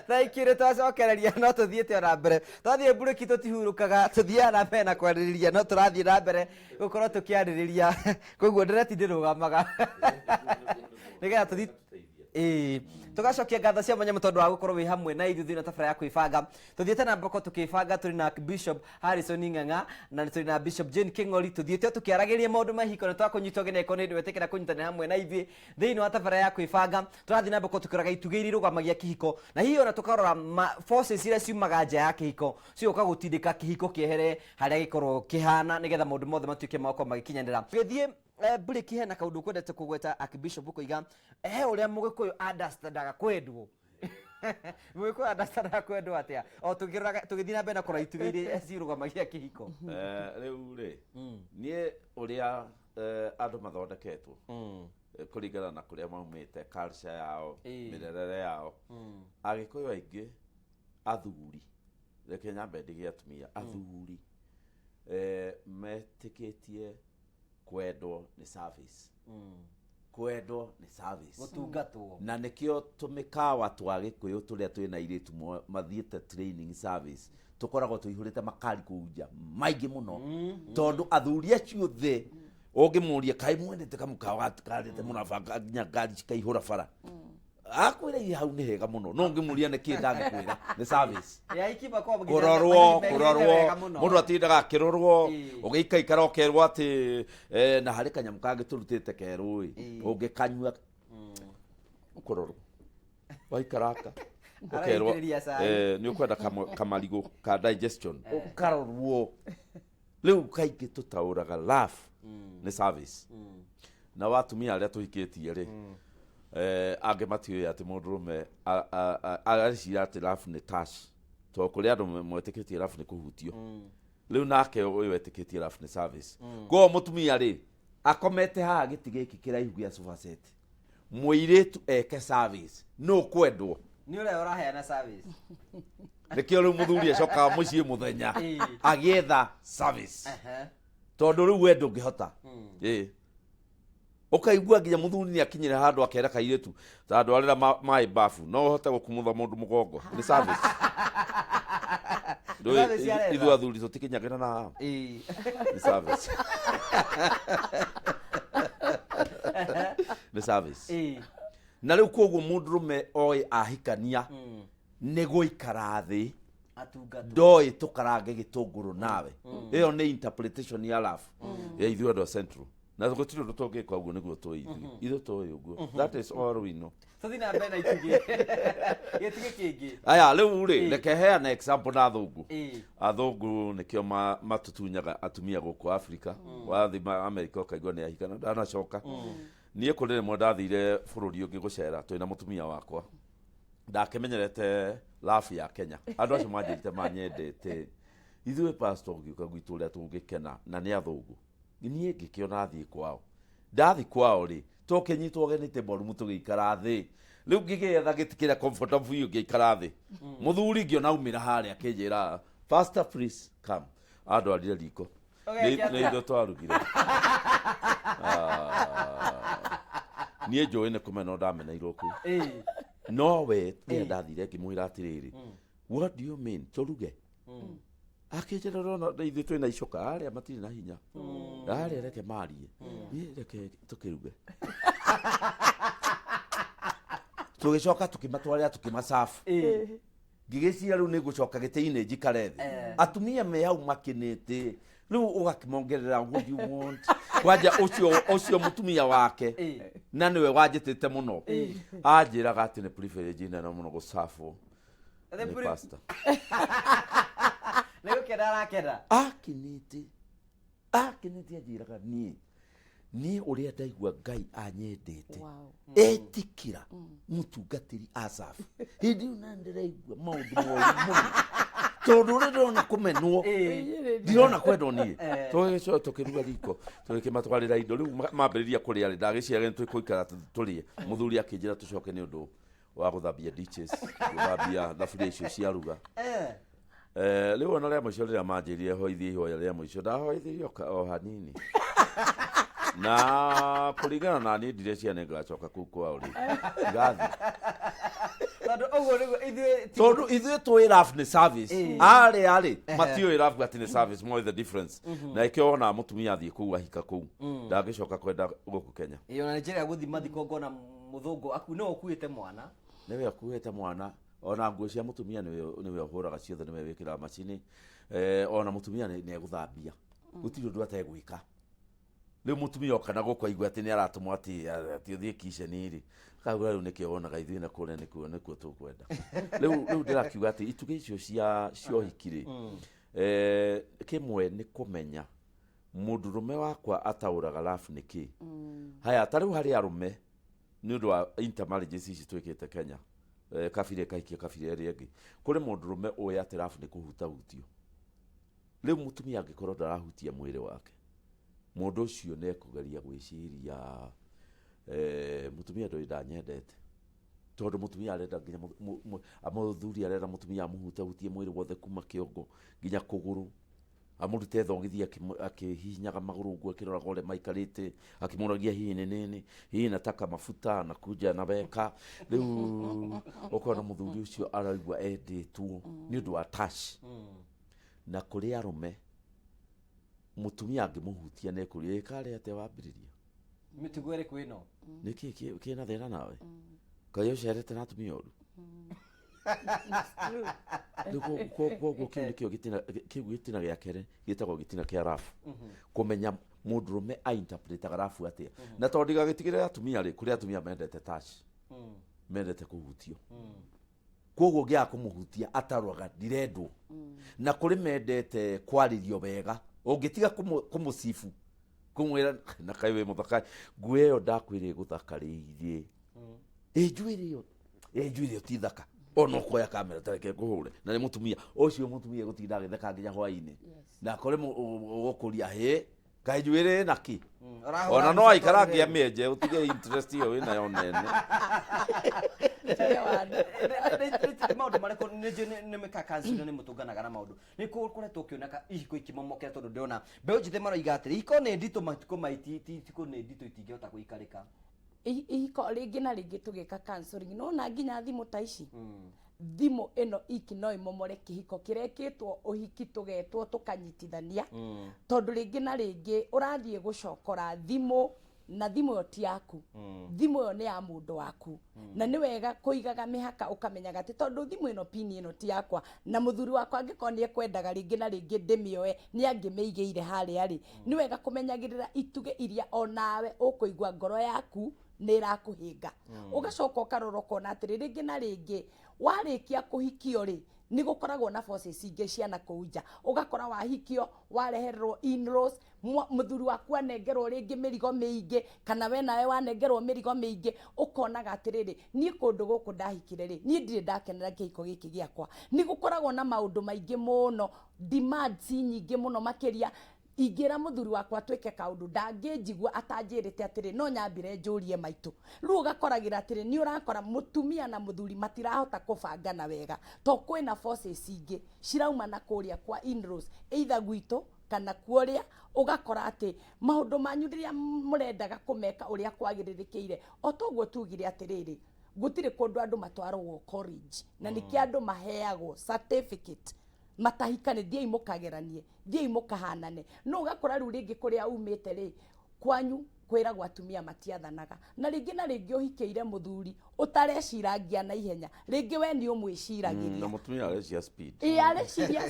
Thaikire twacokereria no tuthiite ona mbere twathie bureki tutihurukaga tuthiaga na mbere na kwaririria no turathie na mbere gukorwo tukiaririria koguo ndireti ndirugamaga nigetha tuthi tugacokia ngatho cia mwanya tondu wa gukorwo wi hamwe na ithuĩ na tabara ya kwĩbanga tuthiĩte na mboko tukĩbanga tũrĩ na Bishop Harrison Ng'ang'a na tũrĩ na Bishop Jane King'ori tuthiĩte tukiaragĩria maũndũ mahiko na twakũnyitwo gĩneko nĩ ndĩ wetĩkĩra kũnyitanĩra hamwe na ithuĩ thĩinĩ wa tabara ya kwĩbanga tũrathiĩ na mboko tukĩroraga itugĩ iria irũgamagia kĩhiko na hihi ona tukarora forces iria ciumaga nja ya kĩhiko cioka gũtindĩka kĩhiko kĩehere harĩa gĩkorwo kĩhana nĩgetha maũndũ mothe matuĩke mako magĩkinyanĩra tũgĩthiĩ bureki hena kaundu kwendete kugweta Archbishop kuiga uria mugikuyu understandaga kwendwo mugikuyu understandaga kwendwo atia o tugithii na mbere na kora itugĩ iria cirugamagia kĩhiko riu ri nie uria andu mathondeketwo kuringana na kuria maumite culture yao mirerere yao agikuyu aingi athuri reke nyambe ndige atumia athuri metikitie kwendwo ni service kwendwo ni service gutungatwo na nikio tumikawa twa gikuyu turia twina iritu mathiete training service tukoragwo tuihurite makari kuja maingi muno tondu athuri acio the ungimuria kai mwendete kamukawa karite munabanga nginya ngari cikaihura bara akwira i hau ni hega muno no ngimuria ni kindangikwira ni service ya ikiba kwa kurorwo mundu atindaga akirorwo ugikaikara ukerwo ati na hari kanyamu kangi turutite keru ungikanyua kurorwo waikaraka ukerwo ni ukwenda kamarigo ka digestion ukarorwo riu kaingi tutauraga laugh ni service na watumia aria tuhikitie ri ange matiwe ati mundurume aracira ati rafu ni tash to kuri andu mwetikitie rafu ni kuhutio riu nake uyu etikitie rafu ni service go mutumia ri akomete ha giti giki kiraihu gya sofa set muiritu eke service no kwendwo ni ule uraheana service nikio riu muthuri acoka mucii muthenya agietha service tondu riu wendo ngihota ukaigua nginya muthuri ni akinyira handu akera kairetu tondu arira mai bafu no hote gukumutha mundu mugongo ni service ithu athuri tutikinyagira na ni service ni service na riu koguo mundurume oi ahikania ni guikara thi ndoi tukarange gitunguru nawe iyo ni interpretation ya love ya ithu ndo central na gutiro rutoge kwa uguo niguo to ithu to uguo that is all we know thina mbena itige yetige kingi aya riu ri reke heana example na thungu athungu nikio matutunyaga atumia guku Africa wathi America kaigwa ni ahikana ndanacoka nie kurire mo ndathire bururi ungi gucera twina mutumia wakwa ndakimenyerete laugh ya Kenya andu acio manjirite manyendete ithuĩ pastor ngiuka gwitu uria tungikena na ni athungu nie ngikiona thii kwao ndathi kwao ri tokenyitwo genite boru mutugiikara thi riu ngigetha gitikira comfortable yu ngiikara thi muthuri ngio naumira haria akinjira pastor please come andu arire riko ni indo twarugire nie njoe ne kumena ndamena iroku no we ni ndathire ngimwira atiriri what do you mean turuge akijera rona ithu twina icoka aria matiri na hinya aria reke marie ni reke tukiruge tugicoka tukimatwarira tukimasafu ngigiciria riu ni gucoka gite-ini njikare thi atumia me hau makinite riu ugakimongerera what you want waja ucio mutumia wake na niwe wajitite muno anjiraga ati ni privilege na muno gusafu ni pastor leo kedara keda akinite ajiraga ni uria ndaigua Ngai anyendete etikira mutungatiri asafu hindi una ndiraigua maundu moru tondu ri ndona kumenwo ndirona kwendwo nie tugicoka tukiruga riko tugikimatwarira indo riu mambiriria kuria ri ndagiciaga twikuikara turie muthuri akinjira tucoke ni undu wa guthambia ditches guthambia thaburia icio cia ruga riu ona ria muico riria manjirie hoithie ihoya ria muico ndahoithirio o hanini na kuringana na ni ndire ciana ngacoka kuu kwao ri ngathi tondu ithuĩ tũĩ love nĩ service arĩ matiũĩ love ati nĩ service more the difference na ikio ona mũtumia athiĩ kũu ahika kũu ndangĩcoka kwenda gũkũ Kenya ona Nigeria gũthi mathiko ngona mũthũngũ aku no ũkuĩte mwana nĩwe ũkuĩte mwana ona nguo cia mũtumia nĩwe ũhũraga ciothe nĩwe wĩkĩraga macini ona mũtumia nĩ egũthambia gũtirĩ ũndũ ategwĩka rĩu mũtumia okana gũkũ aigua atĩ nĩ aratũmwo atĩ ũthiĩ kiceni-rĩ kaguo rĩu nĩkĩo wonaga ithuĩ na kũrĩa nĩkuo tũkwenda rĩu ndĩrakiuga atĩ itugĩ icio cia ũhiki-rĩ kĩmwe nĩ kũmenya mũndũrũme wakwa ataũraga love nĩkĩ haya ta rĩu harĩ arũme nĩ ũndũ wa intermarriages ici twĩkĩte Kenya kabira kaikia kabira ĩrĩa ĩngĩ kũrĩ mũndũrũme ũĩ atĩ love nĩ kũhutahutio rĩu mũtumia angĩkorwo ndarahutia mwĩrĩ wake mũndũ ũcio nĩ ekũgeria gwĩciria mũtumia ndũĩ ndanyendete tondũ mũtumia arenda nginya mũthuri arenda mũtumia amũhutahutie mwĩrĩ wothe kuma kĩongo nginya kũgũrũ amũrute thongithia akĩhihinyaga magũrũ ũguo akĩroraga ũrĩa maikarĩte akĩmũragia hihi nĩ nini hihi nataka mafuta nakuja naweka rĩu ũkona mũthuri ũcio araigua endĩtwo nĩ ũndũ wa touch na kũrĩ arũme mũtumia angĩmũhutia nekũria ĩkarĩ atĩa wambĩrĩria mĩtugo ĩrĩkũ ĩno nĩkĩ kĩna thĩna nawe kaĩ ũcerete na atumia ũru koguo kĩu gĩtina gĩa kerĩ gĩtagwo gĩtina kĩa rabu kũmenya mũndũrũme ainterpretaga rabu atĩa na tondũ gagĩtigĩrĩra atumia-rĩ kũrĩ atumia mendete touch mendete kũhutio koguo ngĩaga kũmũhutia ataroraga ndirendwo na kũrĩ mendete kwarĩrio wega ũngĩtiga kũmũcibu kũmwĩra na kaĩ wĩ mũthaka nguo ĩyo ndakwĩrĩ gũthakarĩirie njuĩrĩ ĩyo ti thaka ona ũkoya kamera tareke ngũhũre na nĩ mũtumia ũcio mũtumia gũtinda agĩtheka nginya hwaĩ-inĩ na kũrĩ ũgũkũria hĩ kaĩ njuĩrĩ naki ona no aikara angĩamĩenje ũtige interest ĩyo wĩnayo nene maũndũ marĩkũ nĩ mĩkakancino nĩ mũtũnganaga na maũndũ nĩ kũkoretwo ũkĩoneka ihiko ikĩmomokera tondũ ndĩrona mbeũ njĩthĩ maroiga atĩrĩ ihiko nĩ nditũ matukũ maitĩ itikũ nĩ nditũ itingĩhota gũikarĩka ihiko rĩngĩ na rĩngĩ tũgĩka counseling no na nginya thimũ ta ici thimũ ĩno iki no ĩmomore kĩhiko kĩrekĩtwo ũhiki tũgetwo tũkanyitithania tondũ rĩngĩ na rĩngĩ ũrathiĩ gũcokora thimũ na thimũ ĩyo ti yaku thimũ ĩyo nĩ ya mũndũ waku na nĩ wega kũigaga mĩhaka ũkamenyaga atĩ tondũ thimũ ĩno pini ĩno ti yakwa na mũthuri wakwa angĩkorwo nĩ ekwendaga rĩngĩ na rĩngĩ ndĩmĩoe nĩ angĩmĩigĩire harĩa-rĩ nĩ wega kũmenyagĩrĩra itugĩ iria onawe ũkũigua ngoro yaku nĩ irakũhĩnga ũgacoka ũkarora ũkona atĩrĩ rĩngĩ na rĩngĩ warĩkia kũhikio-rĩ nĩ gũkoragwo na forces ingĩ cia nakũu nja ũgakora wahikio warehererwo in-laws mũthuri waku anengerwo rĩngĩ mĩrigo mĩingĩ kana we nawe wanengerwo mĩrigo mĩingĩ ũkonaga atĩrĩrĩ niĩ kũndũ gũkũ ndahikire-rĩ niĩ ndirĩ ndakenera kĩhiko gĩkĩ gĩakwa nĩ gũkoragwo na maũndũ maingĩ mũno demands nyingĩ mũno makĩria ingĩra mũthuri wakwa twĩke kaũndũ ndangĩnjigua atanjĩrĩte atĩrĩ no nyambire njũrie maitũ rĩu ũgakoragĩra atĩrĩ nĩ ũrakora mũtumia na mũthuri matirahota kũbangana wega to kwĩna forces ingĩ cirauma na kũrĩa kwa in-laws either gwitũ kana kuoria ũgakora atĩ maũndũ manyu rĩrĩa mũrendaga kũmeka ũrĩa kwagĩrĩrĩkĩire o toguo tugire atĩrĩrĩ gũtirĩ kũndũ andũ matwaragwo college na nĩkĩ andũ maheagwo certificate matahikane thiĩ mũkageranie thiĩ mũkahanane no ũgakora rĩu rĩngĩ kũrĩa umĩte rĩ kwanyu kwĩragwo atumia matiathanaga na rĩngĩ ũhikĩire mũthuri ũtareciragia na ihenya rĩngĩ we nĩ ũmwĩciragĩria na mũtumia areciria speed areciria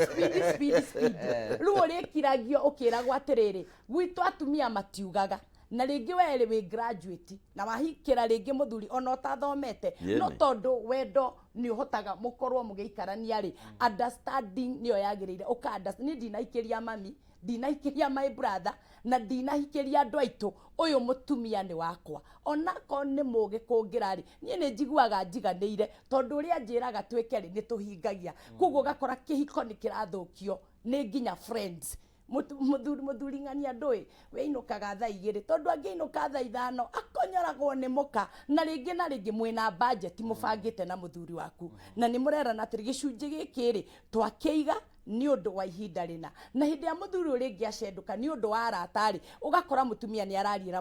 speed rĩu ũrĩkiragio ũkĩragwo atĩrĩrĩ gwitũ atumia matiugaga na rĩngĩ we wĩ graduate na wahikĩra rĩngĩ mũthuri ona ũtathomete no tondũ wendo nĩ ũhotaga mũkorwo mũgĩikarania rĩ understanding nĩyo yagĩrĩire niĩ ndinahikĩria mami ndinahikĩria my brother na ndinahikĩria andũ aitũ ũyũ mũtumia nĩ wakwa onako nĩ mũgĩ kũngĩra rĩ niĩ nĩ njiguaga njiganĩire tondũ ũrĩa njĩraga twĩke rĩ nĩ tũhingagia koguo ũgakora kĩhiko nĩ kĩrathũkio nĩ nginya friends mũthuri ng'ania ndũĩ wĩinũkaga thaa igĩrĩ tondũ angĩinũka thaa ithano akonyoragwo nĩ mũka na rĩngĩ mwĩna budget mũbangĩte na mũthuri waku na nĩ mũrerana atĩrĩ gĩcunjĩ gĩkĩ rĩ twakĩiga nĩ ũndũ wa ihinda rĩna na hĩndĩ ya mũthuri ũrĩa ũngĩ acenduka nĩ ũndũ wa arata-rĩ ũgakora mũtumia nĩ arariĩra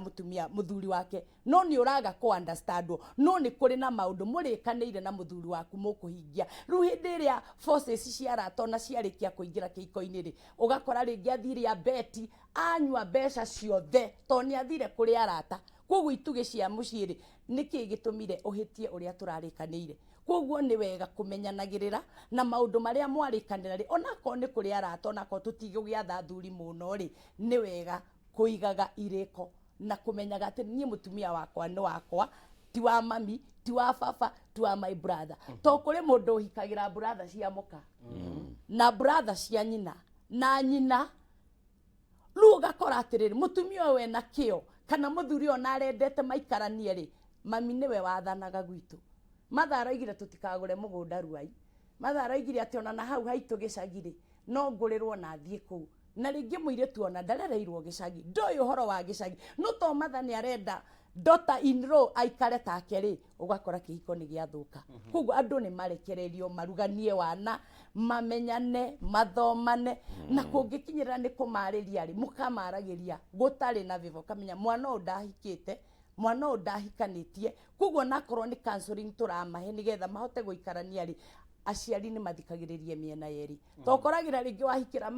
mũthuri wake no nĩ ũraga kũ understandwo no nĩ kũrĩ na maũndũ mũrĩkanĩire na mũthuri waku mũkũhingia rĩu hĩndĩ ĩrĩa forces cia arata ona ciarĩkia kũingĩra kĩhiko-inĩ-rĩ ũgakora rĩngĩ athire abeti anyua mbeca ciothe tondũ nĩ athire kũrĩ arata koguo itugĩ cia mũciĩ-rĩ nĩkĩ gĩtũmire ũhĩtie ũrĩa tũrarĩkanĩire koguo nĩ wega kũmenyanagĩrĩra na maũndũ marĩa mwarĩkanĩra-rĩ onakorwo nĩ kũrĩ arata onakorwo tũtigũgĩatha athuri mũno-rĩ nĩ wega kũigaga irĩko na kũmenyaga atĩ niĩ mũtumia wakwa nĩ wakwa ti wa mami ti wa baba ti wa my brother to kũrĩ mũndũ ũhikagĩra brother cia mũka na brother cia nyina na nyina rĩu ũgakora atĩrĩrĩ mũtumia ũyũ ena kĩo kana mũthuri ũyũ na arendete maikaranie-rĩ mami nĩwe wathanaga gwitũ Matha araigire tutikagũre mũgũnda Ruai. Matha araigire atĩ ona na hau haitũ gĩcagi-rĩ no ngũrĩrwo na thiĩ kũu. Na rĩngĩ mũirĩtu ona ndarereirwo gĩcagi. Ndoĩ ũhoro wa gĩcagi. No to Matha nĩ arenda daughter in law aikare take-rĩ ũgakora kĩhiko nĩ gĩathũka. Koguo andũ nĩ marekererio maruganie wana mamenyane mathomane na kũngĩkinyĩra nĩ kũmarĩria-rĩ mũkamaragĩria gũtarĩ na vivo kamenya mwana ũyũ ndahikĩte mwana ũyũ ndahikanĩtie koguo nakorwo nĩ counseling tũramahe nĩgetha mahote gũikarania-rĩ aciari nĩ mathikagĩrĩrie mĩena yerĩ tokoragĩra rĩngĩ wahikĩra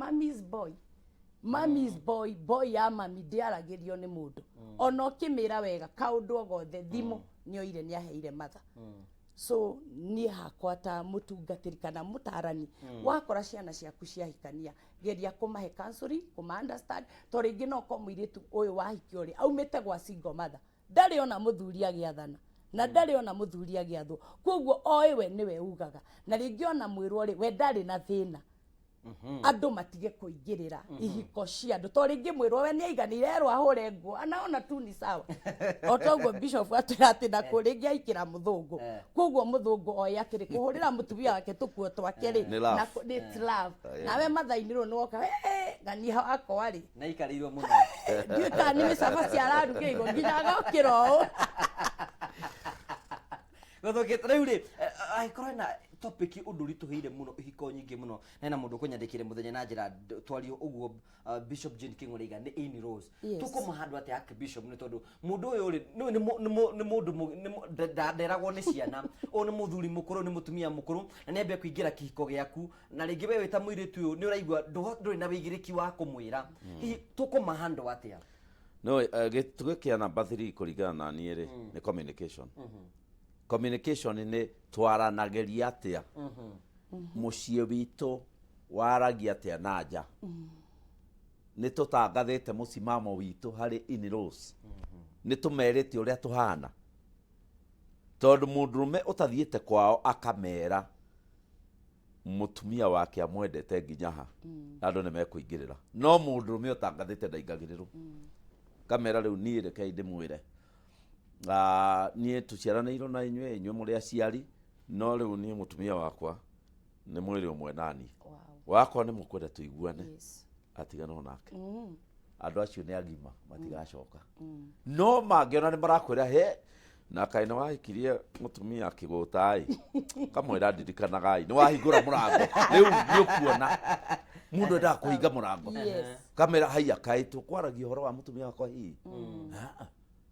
mommy's boy ya mami ndĩaragĩrio nĩ mũndũ ona ũkĩmĩra wega kaũndũ o gothe thimũ nĩoire nĩaheire Matha so niĩ hakwa ta mũtungatĩri kana mũtarani wakora ciana ciaku ciahikania geria kũmahe counseling kũma understand to rĩngĩ no ko mũirĩtu ũyũ wahikio-rĩ aumĩte gwa single mother ndarĩ ona mũthuri agĩathana na ndarĩ ona mũthuri agĩathwo koguo oĩ we nĩwe ugaga na rĩngĩ ona mwĩrwo-rĩ we ndarĩ na thĩna andũ matige kũingĩrĩra ihiko cia andũ to rĩngĩ mwĩrwo we nĩaiganĩire erwo ahũre nguo anaona tu ni sawa o toguo bishop atwĩra atĩ na kũ rĩngĩ aikĩra mũthũngũ koguo mũthũngũ oĩ atĩrĩ kũhũrĩra mũtumia wake tũkuo twake-rĩ it's love nawe Matha-inĩ rĩu nĩwoka ngania wakwa-rĩ na ikarĩirwo mũno ndiũĩ kana nĩ mĩcabaci ararugĩirwo nginya agokĩra ũũ gũthũkĩte rĩu-rĩ angĩkorwo na topic ũndũ ũritũhĩire mũno ihiko nyingĩ mũno na hena mũndũ ũkũnyandĩkĩre mũthenya na njĩra twario ũguo Bishop Jane Kĩng'ũrĩiga nĩ in-laws tũkũmahandũ atĩ ake Bishop nĩ tondũ mũndũ ũyũ-rĩ nĩ mũndũ nderagwo nĩ ciana ũyũ nĩ mũthuri mũkũrũ nĩ mũtumia mũkũrũ na nĩambia kũingĩra kĩhiko gĩaku na rĩngĩ we wĩta mũirĩtu ũyũ nĩ ũraigua ndũrĩ na wĩigĩrĩki wa kũmwĩra hihi tũkũmahandũ atĩa no gĩtugĩ kĩa namba 3 kũringana na niĩ-rĩ nĩ communication communication nĩ twaranagĩria atĩa mũciĩ witũ waragia atĩa na nja nĩ tũtangathĩte mũsimamo witũ harĩ in-laws nĩ tũmerĩte ũrĩa tũhana tondũ mũndũrũme ũtathiĩte kwao akamera mũtumia wake amwendete nginya ha andũ nĩ mekũingĩrĩra no mũndũrũme ũtangathĩte ndaingagĩrĩrwo kamera rĩu niĩ rekei ndĩmwĩre niĩ tũciaranĩirwo na inyuĩ mũrĩ aciari no rĩu niĩ mũtumia wakwa nĩ mwĩrĩ ũmwe nani wakwa nĩ mũkwenda tũiguane atigana nake andũ acio nĩ agima matigacoka no mangĩona nĩ marakwĩra he na kaĩ nĩ wahikirie mũtumia kĩgũta-ĩ kamwĩra ndirikanagai nĩ wahingũra mũrango rĩu nĩ ũkuona mũndũ endaga kũhinga mũrango kamera haiya kaĩ tũkwaragia ũhoro wa mũtumia wakwa hihi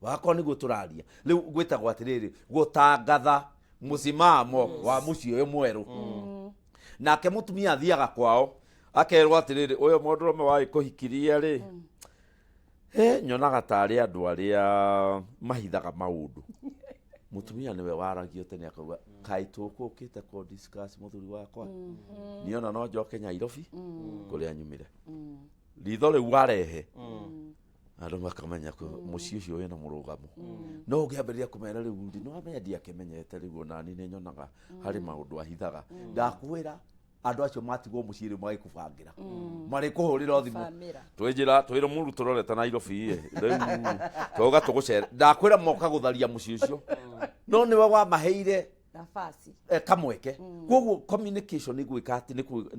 wakwa nĩguo tũraria rĩu gwĩtagwo atĩrĩrĩ gũtangatha mũsimamo wa mũciĩ ũyũ mwerũ nake mũtumia athiaga kwao akerwo atĩrĩrĩ ũyũ mũndũrũme wa kũhikirie-rĩ nyonaga tarĩ andũ arĩa mahithaga maũndũ mũtumia nĩwe waragio tene akauga kaĩ tũkũkĩte kũ discuss mũthuri wakwa niona no njoke Nyairobi kũrĩa nyumire ritho rĩu warehe andũ makamenya mũciĩ ũcio wĩna mũrũgamo no ũngĩambĩrĩria kũmera rĩu nĩ wamenya ndiakĩmenyete rĩu nani nĩ nyonaga harĩ maũndũ ahithaga ndakwĩra andũ acio matigwo mũciĩ rĩu magĩkũbangĩra marĩkũhũrĩra thimũ twĩrwo mũru tũrorete Nairobi rĩu tũga tũgũcera ndakwĩra moka gũtharia mũciĩ ũcio no nĩwe wamaheire nafasi kamweke koguo communication nĩ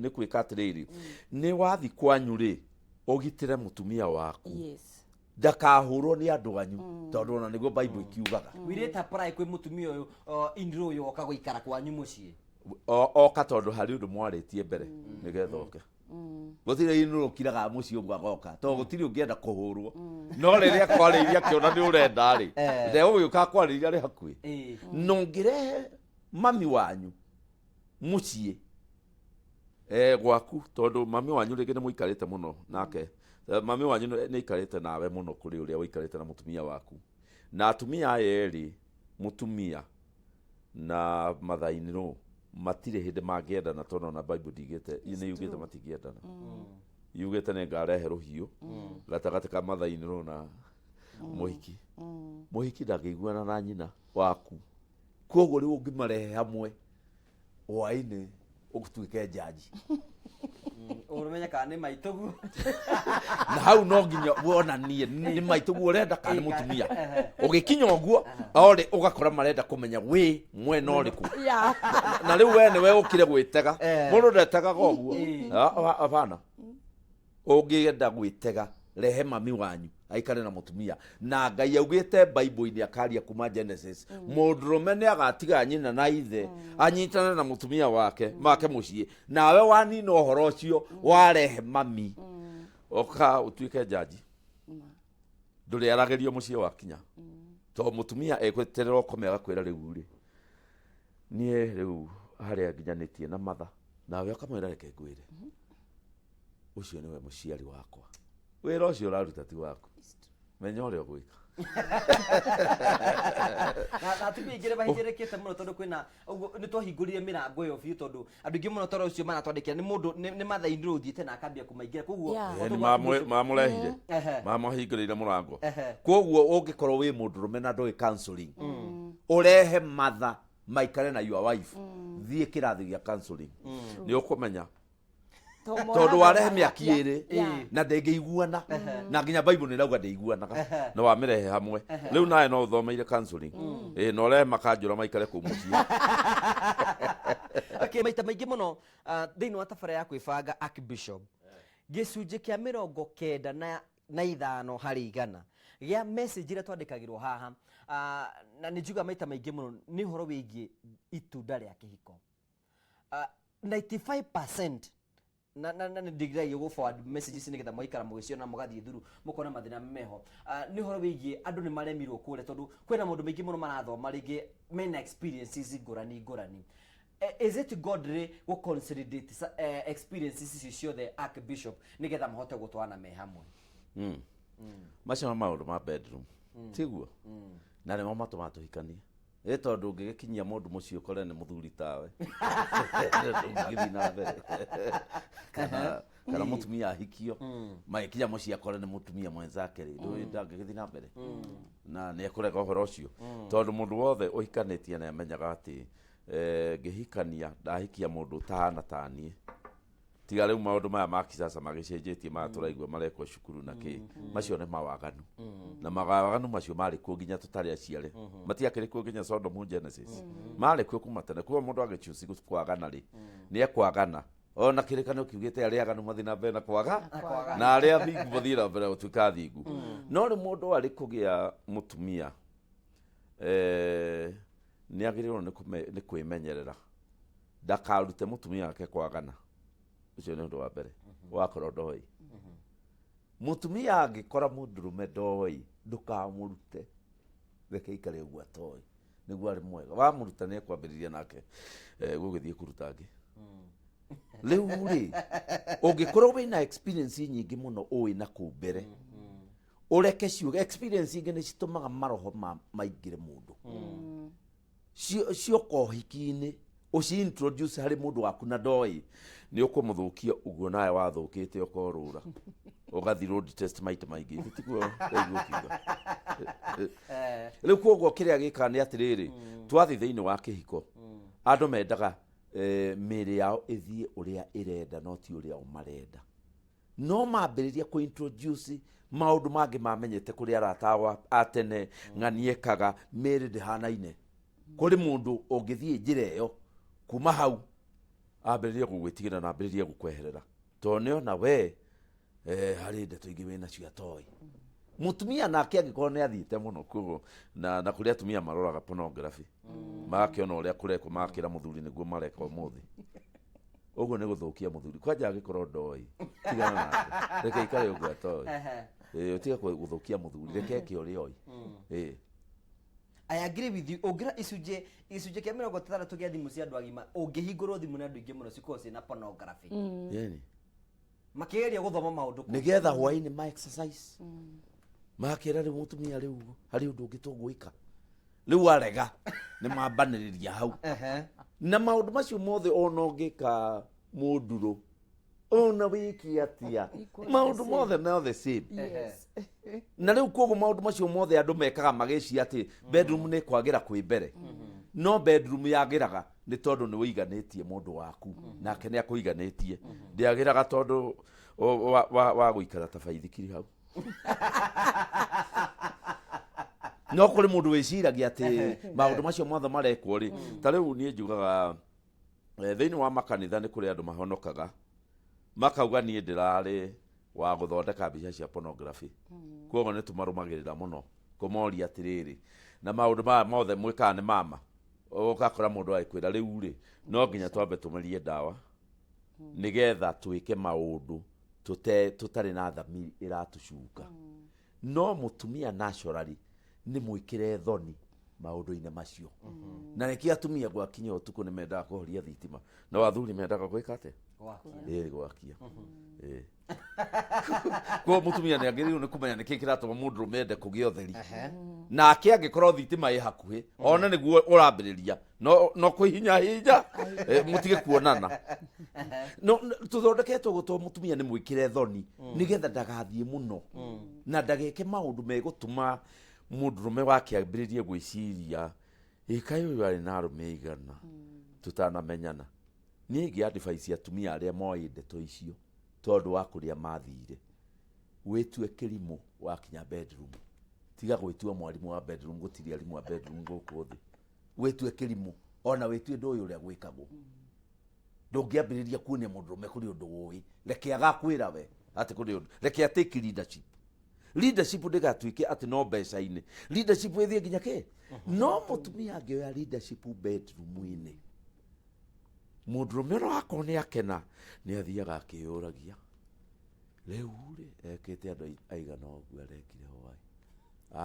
gwĩka atĩrĩrĩ nĩ wathi kwanyu-rĩ ũgitĩre mũtumia waku ndakahũrwo nĩ andũ anyu tondũ ona nĩguo Bible ikiugaga wirĩta apply kwĩ mũtumia ũyũ in-law ũyũ oka gũikara kwanyu mũciĩ oka tondu hari undu mwaritie mbere nigetha oke gutire inu kiraga muci ungu agoka to gutire ungienda kuhurwo no riria kwariria kiona ni urenda ri ndego gioka kwariria ri hakui no ngirehe mami wanyu mucie gwaku tondu mami wanyu ringi ni muikarite muno nake mami wanyu ni ikarite nawe muno kuri uria wikarite na mutumia waku na atumia aya eri mutumia na mathainiro matire hindi mangiendana tondu na Bible ndigite ni yugite matingiendana yugite ni ngarehe ruhiu gatagati ka mathainiro na muhiki muhiki ndangĩiguana na nyina waku koguo riu ungimarehe hamwe hwaini ugutuike jaji urumenya kana ni maitugu na hau no nginya wonanie ni maitugu urenda kana ni mutumia ugikinya uguo ori ugakora marenda kumenya wi mwena uriku na riu we niwe ukire gwitega mundu ndetega uguo apana ungienda gwitega rehe mami wanyu aikare na mutumia na Ngai augite Bible-ini akaria kuma Genesis mundurume ni agatiga nyina na ithe anyitane na mutumia wake make mucie nawe wanina uhoro ucio warehe mami oka utuike jaji nduri aragerio mucie wakinya to mutumia ekweterera ukomega kwira riu ri nie riu haria nginyanitie na matha nawe akamwira reke ngwire ucio niwe muciari wakwa wira ucio uraruta ti waku menya uria gwika na tubingire bahingĩrĩkĩte mũno tondũ kwĩna ũguo nĩ twahingũrire mĩrango ĩyo biũ tondũ andũ aingĩ mũno toro ũcio maratwandĩkĩra nĩ mũndũ nĩ mathainĩ rĩu ũthiĩte na akambia kũmaingĩra koguo mamũrehire mamahingũrĩire mũrango koguo ũngĩkorwo wĩ mũndũrũme na ndũĩ counseling ũrehe matha maikare na your wife thiĩ kĩrathi gĩa counseling nĩ ũkũmenya tondu warehe miaki iri na ndengĩiguana na nginya Bible nĩ rauga ndĩiguanaga no wamirehe hamwe riu nawe no uthomeire counseling no rehe makanjũra maikare kũu mũciĩ okay maita maingĩ mũno thĩinĩ wa tabara ya kwĩbanga Archbishop gĩcunjĩ kĩa 95 harĩ 100 gĩa message iria twandĩkagĩrwo haha na nĩ njuga maita maingĩ mũno nĩ ũhoro wĩgiĩ itunda rĩa kĩhiko 95% na ndigirayo go forward messages nigetha mwaikara mugiciona mugathie thuru mukona mathina meho ni horo wigie andu ni maremirwo kure tondu kwena mundu maingi muno marathoma ringi mena experiences ngorani is it godly go consolidate experiences icio the Archbishop nigetha mahote gutwana me hamwe macio maundu ma bedroom tiguo na nimo matuma tuhikanie tondu ungigikinyia mundu mucio kore ni muthuri tawe ngithi na mbere kana mutumia ahikio magikinya mucio akore ni mutumia mwenzake ri ndu ndangithi na mbere na ni ekurega uhoro ucio tondu mundu wothe uhikanitie na amenyaga ati ngihikania ndahikia mundu tahana tanie tiga riu maundu maya ma kisasa magicenjetie ma turaigua marekwo cukuru na ki macio ni mawaganu na mawaganu macio mari ku nginya tutari aciare matiakire ku nginya Sodom Genesis mari ku kumatana ku mundu agechusi kwagana ri ni ekwagana ona kirikano kiugite ari aganu mathina mbere na kwaga na ari athingu mathira mbere utuika thingu no ri mundu ari kugia mutumia ni agirirwo ni kwimenyerera ndakarute mutumia wake kwagana ucio ni undu wa mbere wakorwo ndoi mutumia angikora mundurume ndoi ndukamurute reke ikare uguo atoi niguo ari mwega wamuruta ni kwambiriria nake gugithie kuruta angi riu ri ungikorwo wina experience nyingi muno ui na kumbere ureke ciuga experience ingi ni citumaga maroho maingire mundu cio kohiki-ini uci introduce hari mundu waku na ndoi ni ukumuthukia uguo naye wathukite ukorura ugathi road test maita maingi tiguo egukiga riu koguo kiria gika ni atiriri twathi thiini wa kihiko andu mendaga miri yao ithie uria irenda no ti uria umarenda no mambiriria ku introduce maundu mangi mamenyete kuri aratawa atene ng'aniekaga miri ndihanaine kuri mundu ungithie njira iyo kuma hau ambiriria gugwitigira na ambiriria gukweherera to niona we hari ndeto ingi wina cio atoi mutumia nake angikorwo nĩ athiĩte mũno koguo na kũrĩa atumia maroraga pornography magakĩona ũrĩa kũrekwo magakĩra mũthuri nĩguo mareka ũmũthĩ ũguo nĩ gũthũkia mũthuri kwanja angĩkorwo ndoĩ tigana nake reke ikare ũguo atoĩ tiga gũthũkia mũthuri reke eke ũrĩa oĩ I agree with you. Ogira icunjĩ kĩa 60 gĩa thimũ cia andũ agima ũngĩhingũrwo thimũ na andũ aingĩ mũno cikorwo ciĩna pornography. Yeni. Makĩgeria gũthoma maũndũ nĩgetha hwaĩ-inĩ ma exercise makĩra rĩu mũtumia rĩu harĩ ũndũ ũngĩ tũgwĩka rĩu arega nĩ mambanĩrĩria hau na maũndũ macio mothe ona ũngĩka mũndũrũ ona wĩki atia maũndũ mothe no the same na rĩu koguo maũndũ macio mothe andũ mekaga magĩciria atĩ bedroom nĩ kwagĩra kwĩ mbere no bedroom yagĩraga nĩ tondũ nĩ ũiganĩtie mũndũ waku nake nĩ akũiganĩtie ndĩagĩraga tondũ wa gũikara ta baithikiri hau no kũrĩ mũndũ wĩciragia atĩ maũndũ macio mothe marekwo rĩ ta rĩu niĩ njugaga thĩinĩ wa makanitha nĩ kũrĩ andũ mahonokaga makauga niĩ ndĩrarĩ wa gũthondeka mbica cia pornography koguo nĩ tũmarũmagĩrĩra mũno kũmoria atĩrĩrĩ na maũndũ maya mothe mwĩkaga nĩ mama ũgakora mũndũ agĩkwĩra rĩu rĩ no nginya twambe tũmerie ndawa nĩgetha twĩke maũndũ tũtarĩ na thamiri ĩratũcunga no mũtumia naturally nĩ mwĩkĩre thoni maũndũ-inĩ macio na nĩkĩ atumia gwakinya ũtukũ nĩ mendaga kũhoria thitima no athuri mendaga gwĩka atĩ gwakia kwa mũtumia nĩ agĩrĩirwo nĩ kũmenya nĩkĩ kĩratũma mũndũ mende kũgĩa ũtheri nake angĩkorwo thitima ĩ hakuhĩ ona nĩguo ũrambĩrĩria no kũhinya mũtige kuonana no tũthondeketwo gũtwo mũtumia nĩ mwĩkĩre thoni nĩgetha ndagathiĩ mũno na ndageke maũndũ megũtũma mũndũrũme wake ambĩrĩrie gwĩciria ĩkaĩ ũyũ arĩ na arũme aigana tũtanamenyana niĩ ingĩ-advise atumia arĩa moĩ ndeto icio tondũ wa kũrĩa mathire wĩtue kĩrimũ wakinya bedroom tiga gwĩtua mwarimũ wa bedroom gũtirĩ arimũ wa bedroom gũkũ thĩ wĩtue kĩrimũ ona wĩtue ndũĩ ũrĩa gwĩkagwo ndũngĩambĩrĩria kuonia mũndũrũme kũrĩ ũndũ ũĩ reke agakwĩra we atĩ kũrĩ ũndũ reke atake leadership ndĩgatuĩke atĩ no mbeca-inĩ leadership ĩthiĩ nginya kĩ no mũtumia angĩoya leadership bedroom-inĩ mũndũrũme ona akorwo nĩ akena nĩ athiaga akĩyũragia rĩu rĩ ekĩte andũ aigana ũguo arekire hwaĩ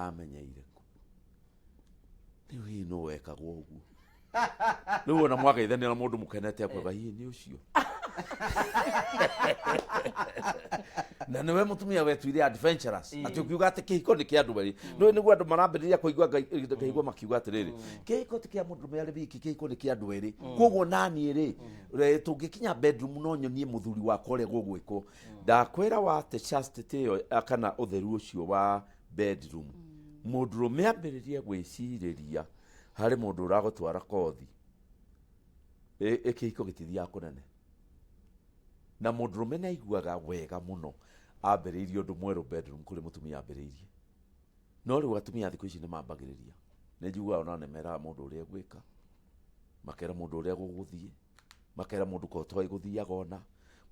amenyeire kũ rĩu hihi no wekagwo ũguo rĩu ona mwagaithanĩra mũndũ mũkenete akwega hihi nĩ ũcio na nĩwe mũtumia wetuire adventurous atĩ ũkiuga atĩ kĩhiko nĩ kĩa andũ erĩ no nĩguo andũ marambĩrĩria kũigua ngaigua makiuga atĩrĩrĩ kĩhiko ti kĩa mũndũrũme arĩ wiki kĩhiko nĩ kĩa andũ erĩ koguo naniĩ rĩ tũngĩkinya bedroom no nyonie mũthuri wakwa ũrĩa gũgwĩkwo ndakwĩra wate chastity ĩyo kana ũtheru ũcio wa bedroom mũndũrũme ambĩrĩrie gwĩcirĩria harĩ mũndũ ũragũtwara kothi kĩhiko gĩtithiaga kũnene na mũndũrũme nĩ aiguaga wega mũno ambĩrĩirie ũndũ mwerũ bedroom kũrĩ mũtumia ambĩrĩirie no rĩu atumia thikũ ici nĩ mambagĩrĩria nĩ njiguaga ona nĩ meraga mũndũ ũrĩa gwĩka makera mũndũ ũrĩa gũgũthiĩ makera mũndũ kotoi gũthiaga ona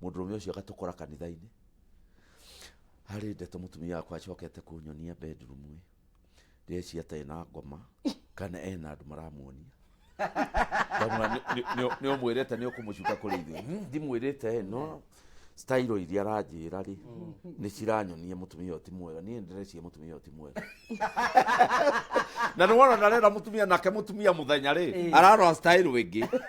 mũndũrũme ũcio agatũkora kanitha-inĩ harĩ ndeto mũtumia wakwa acokete kũnyonia bedroom ndĩreciria ta ĩna ngoma kana ena andũ maramuonia nĩ ũmwĩrĩte nĩ ũkũmũcuka kũrĩ ithuĩ ndimwĩrĩte no style iria aranjĩra rĩ nĩ ciranyonia mũtumia ũyũ ti mwega niĩ ndĩreciria mũtumia ũyũ ti mwega na nĩ wona ndarera mũtumia nake mũtumia mũthenya rĩ ararora style ĩngĩ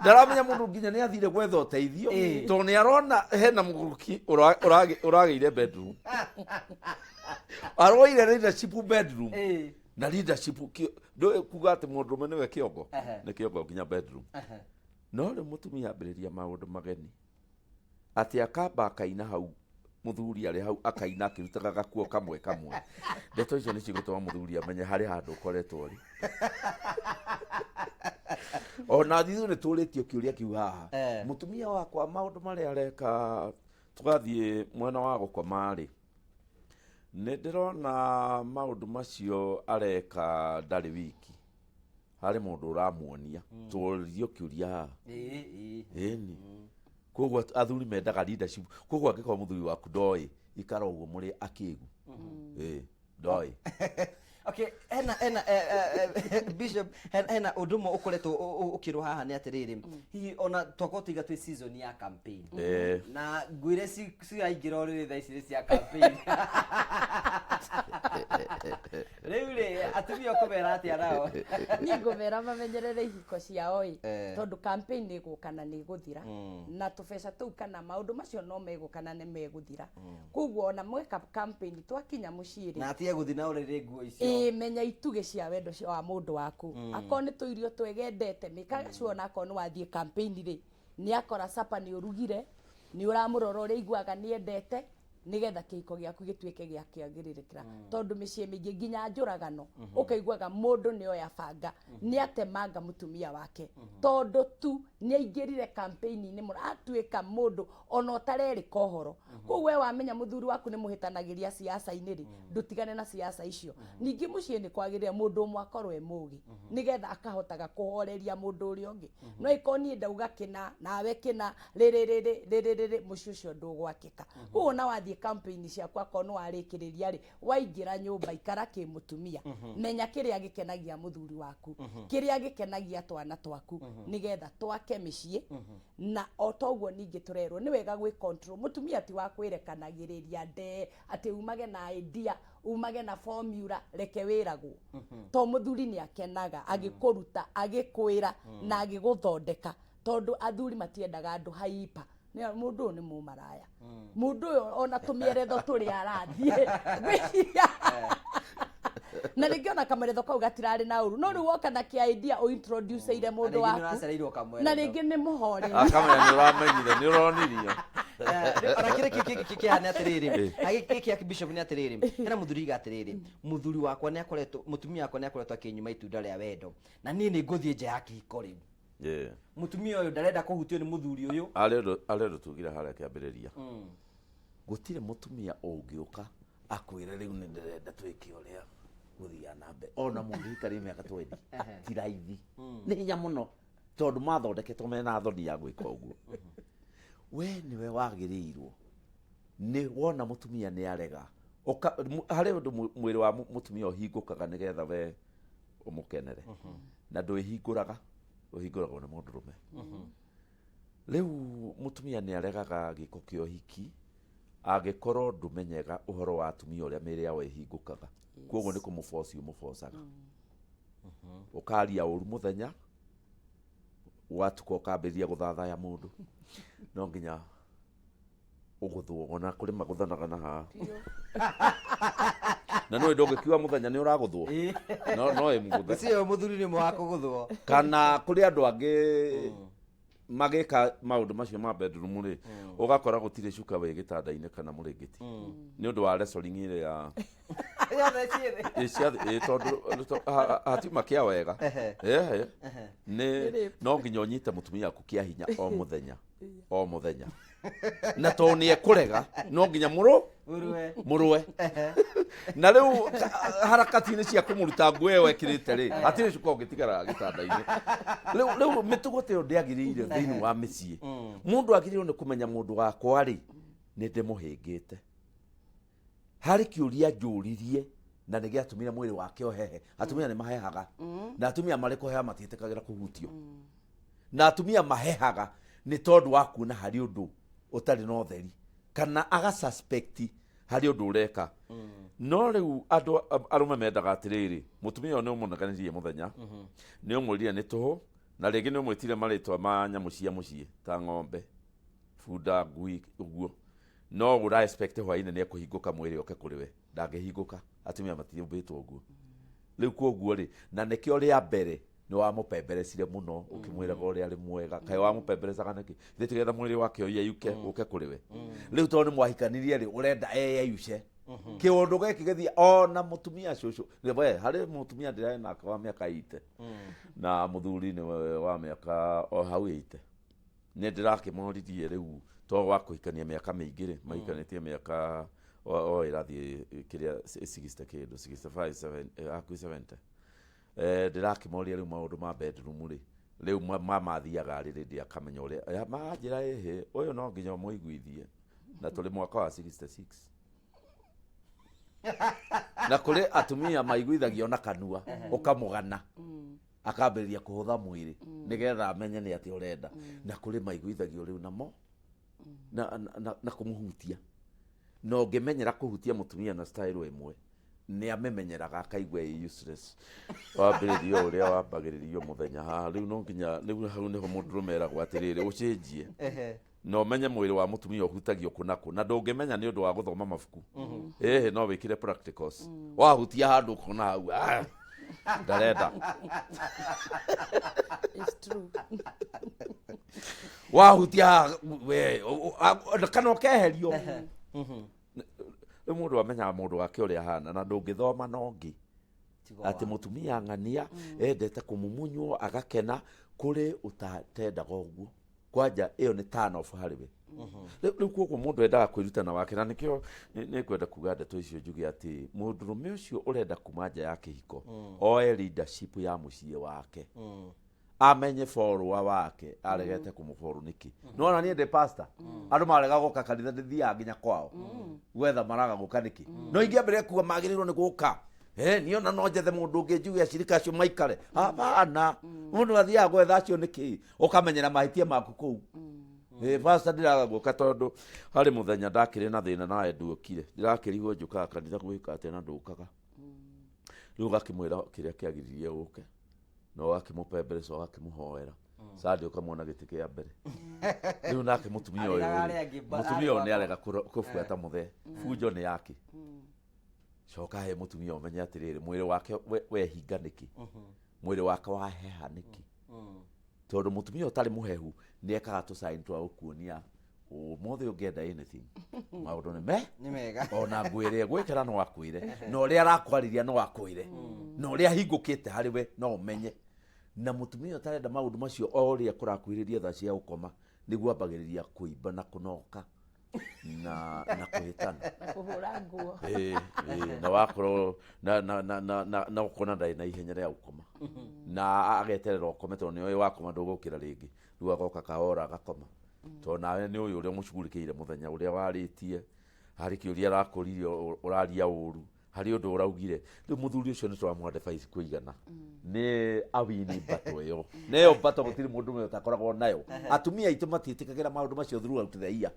ndaramenya mũndũ nginya nĩ athire gwetha ũteithio tondũ nĩ arona hena mũgũrũki ũragĩire bedroom aroire leadership bedroom na leadership ndũĩ kuga atĩ mũndũrũme nĩwe kĩongo nĩ kĩongo nginya bedroom no rĩu mũtumia ambĩrĩria maũndũ mageni atĩ akamba akaina hau mũthuri arĩ hau akaina akĩrutaga gakuo kamwe ndeto icio nĩ cigũtũma mũthuri amenye harĩ handũ ũkoretwo rĩ ona thithu nĩ tũrĩtio kĩũria kĩu haha mũtumia wakwa maũndũ marĩa areka tũgathiĩ mwena wa gũkoma rĩ nĩ ndĩrona maũndũ macio areka ndarĩ wiki harĩ mũndũ ũramuonia tũrio kĩũria haha ĩni koguo athuri mendaga leadership koguo angĩkorwo mũthuri waku ndoĩ ikara uguo muri akigu ndoi Okay, Bishop, hena udumo ukoretwo ukirwo haha ni atiriri hihi ona twako tiga twi season ya campaign na ngwire si aingira oriri tha ici cia campaign riure atumia kubera atia nao ni ngumera mamenyerere ihiko ciao tondu campaign ni gukana ni guthira na tubesa tu kana maundu macio no megukana ni meguthira koguo ona mweka campaign twakinya muciri na atia guthina oriri nguo icio menya ituge cia wendo wa mundu waku akoo ni tuirio twegendete mikaga ciona akoo ni wathie campaign ri ni akora sapa ni urugire ni uramurora uri iguaga ni endete nigetha kihiko giaku gituike gia kiagiririkira tondu micie mingi nginya njuragano ukaiguaga mundu ni oya banga ni atemanga mutumia wake tondu tu ni aingirire campaign ni atuika mundu ona utareri kohoro kowe wamenya muthuri waku ni muhitanagiria siasa iniri ndutigane na siasa icio ningi mucie ni kwagirira mundu umwe akorwo emugi nigetha akahotaga kuhoreria mundu uri ungi no ikoni ndauga kina nawe kina riri mucio cio ndugwakika koguo na wathie campaign ciakwa kono warikiriria ri waingira nyumba ikara ki mutumia menya kiria gikenagia muthuri waku kiria gikenagia twana twaku nigetha twake micie na otoguo ningi turerwo ni wega gwi control mutumia ti wa kwirekanagiriria nde ati umage na idea umage na formula reke wiragwo to muthuri ni akenaga agikuruta agikwira na agiguthondeka tondu athuri matiendaga andu haipa ni mundu ni mumaraya mundu ona tumieretho turi arathie na ringi ona kameretho kau gatirari na uru no ri woka na ki idea o introduce ire mundu waku na ringi ni muhore akamenya ni uramenyire ni uronirio ona kire kiki ni atiriri agiki ya Bishop ni atiriri hena muthuri ga atiriri muthuri wakwa ni akoretwo mutumia wakwa ni akoretwo akinyuma itunda ria wendo na ni nguthie nje ya kihiko riu mutumia uyu ndarenda kuhutio ni muthuri uyu arero tugira haria kiambiriria gutire mutumia ungiuka akwire riu ni ndirenda twike uria guthia nambe ona mundu ikari miaka 20 ti raithi ni hinya muno tondu mathondeketwo mena thoni ya gwika uguo we niwe wagirirwo ni wona mutumia ni arega hari undu mwiri wa mutumia uhingukaga nigetha we umukenere na nduihinguraga uhinguragwo na mundu rume riu mutumia ni aregaga giko kio hiki agikorwo ndumenyega uhoro wa atumia uria miri yao ihingukaga koguo ni kumuforce umuforcaga ukaria uru muthenya watuko ukambiria guthathaya mundu no nginya uguthwo ona kuri maguthanaga na ha na no ndongikiwa muthenya ni uraguthwo no emugutha cio muthuri ni mwa kuguthwo kana kuri andu angi mageka maundu macio ma bedroom ri ugakora gutire shuka we gitanda-ini kana muringiti ni undu wa wrestling ile ya tondu hati makia wega ni no nginya unyite mutumia aku kia hinya o muthenya na to ni ekurega no nginya murwe na riu harakati-ini cia kumuruta nguo ĩyo ekirite ri atire cuka ũngĩtigara gĩtanda-inĩ riu mĩtugo ta ĩyo ndĩagĩrĩire thĩinĩ wa mĩciĩ mũndũ agĩrĩirwo nĩ kũmenya mũndũ wakwa rĩ nĩ ndĩmũhĩngĩte harĩ kĩũria njũririe na nĩ gĩatũmire mwĩrĩ wake ũhehe atumia nĩ mahehaga na atumia marĩ kũheha matiĩtĩkagĩra kũhutio na atumia mahehaga nĩ tondũ wa kuona harĩ ũndũ ũtarĩ na ũtheri kana aga suspect harĩ ũndũ ũreka no rĩu andũ arũme mendaga atĩrĩrĩ mũtumia ũyũ nĩ ũmũneganirie mũthenya nĩ ũmwĩrire nĩ tũhũ na rĩngĩ nĩ ũmwĩtire marĩtwa ma nyamũ cia mũciĩ ta ng'ombe bunda ngui ũguo no ũra expect hwaĩ-inĩ nĩ ekũhingũka mwĩrĩ oke kũrĩ we ndangĩhingũka atumia matiumbĩtwo ũguo rĩu koguo rĩ na nĩkĩo rĩa mbere nĩ wamũpemberecire mũno ũkĩmwĩraga ũrĩa arĩ mwega kaĩ wamũpemberecaga nĩkĩ ithĩ tigetha mwĩrĩ wake ũiyũke ũke kũrĩ we rĩu tondũ nĩ mwahikanirie rĩ ũrenda eyeyuce kĩũndũ gĩkĩ gĩthiĩ ona mũtumia cũcũ harĩ mũtumia ndĩrarĩ nake wa mĩaka 80 na mũthuri nĩ wa mĩaka o hau 80 nĩ ndĩrakĩmoririe rĩu to wa kũhikania mĩaka mĩingĩ rĩ mahikanĩtie mĩaka o ĩrathiĩ kĩrĩa 60 kĩndũ 65 70 ndirakimoria riu maundu ma bedroom ri riu mathiaga riri ndi akamenya uria manjira ehe uyu no nginya muiguithie na tuli mwaka wa 66 na kuri atumia maiguithagio na kanua ukamugana akambĩrĩria kũhũtha mwĩrĩ nĩgetha amenye nĩ atĩ ũrenda na kũrĩ maiguithagio rĩu namo na kũmũhutia na ũngĩmenyera kũhutia mũtumia na style ĩmwe nĩ amemenyeraga akaigua useless wambĩrĩrio ũrĩa wambagĩrĩrio mũthenya haha rĩu no nginya rĩu hau nĩho mũndũrũme eragwo atĩrĩrĩ ũcenjie no menye mwĩrĩ wa mũtumia ũhutagio kũ na kũ na ndũngĩmenya nĩ ũndũ wa gũthoma mabuku no wĩkire practicals wahutia handũ kũna hau ndarenda wahutia kana ũkeherio mũndũ amenyaga mũndũ wake ũrĩa ahana na ndũngĩthoma nongĩ atĩ mũtumia ng'ania endete kũmumunywo agakena kũrĩ ũtatendaga ũguo kwanja ĩyo nĩ turn off harĩ we rĩu koguo mũndũ endaga kwĩrutana wake na nĩkĩo nĩngwenda kuga ndeto icio njuge atĩ mũndũrũme ũcio ũrenda kuma nja ya kĩhiko oe leadership ya mũciĩ wake amenye follower wake aregete kũmũfollow nĩkĩ nona niĩ ndĩ pastor andũ marega gũka kanitha ndĩthiaga nginya kwao gwetha maraga gũka nĩkĩ no ingĩambĩrĩria kuga magĩrĩirwo nĩ gũka niona no njethe mũndũ ũngĩ njuge acirika acio maikare hapana mũndũ athiaga gwetha acio nĩkĩ ũkamenyera mahĩtia maku kũu pastor ndiraga gũka tondũ harĩ mũthenya ndakĩrĩ na thĩna nawe nduokire ndirakĩrigwo njũkaga kanitha gwĩka atĩ na ndũkaga rĩu gakĩmwĩra kĩrĩa kĩagiririe ũke no akĩmũpe mbere so akĩmũhoera sadi ũkamwona gĩtĩ kĩa mbere rĩu nake mũtumia ũyũ nĩ arega kũbuata mũthee bunjo nĩ yake coka he mũtumia ũmenye atĩrĩrĩ mwĩrĩ wake wehinga nĩkĩ mwĩrĩ wake waheha nĩkĩ tondũ mũtumia ũtarĩ mũhehu nĩ ekaga tũcaini twa gũkuonia ũmũthĩ ũngĩenda anything maũndũ nĩ mega ona ngwĩre gwĩkĩra no akwĩre na ũrĩa arakwarĩria no akwĩre na ũrĩa ahingũkĩte harĩ we no ũmenye na mũtumia ũtarenda maũndũ macio o ũrĩa kũrakuhĩrĩria thaa cia gũkoma nĩguo ambagĩrĩria kũimba na kũnoka na kũhĩtana na kũhũra nguo na wakorwo na ũkona ndarĩ na ihenya rĩa gũkoma na ageterera ũkome tondũ nĩ ũĩ wakoma ndũgũkĩra rĩngĩ rĩu agoka kahora agakoma tondũ nawe nĩ ũyũ ũrĩa mũcugurĩkĩire mũthenya ũrĩa warĩtie harĩ kĩũria arakũririe ũraria ũru harĩ ũndũ ũraugire rĩu mũthuri ũcio nĩ twamwadvice kũigana nĩ awini mbato ĩyo neyo mbato gũtirĩ mũndũ ũmwe ũtakoragwo nayo atumia aitũ matiĩtĩkagĩra maũndũ macio throughout the year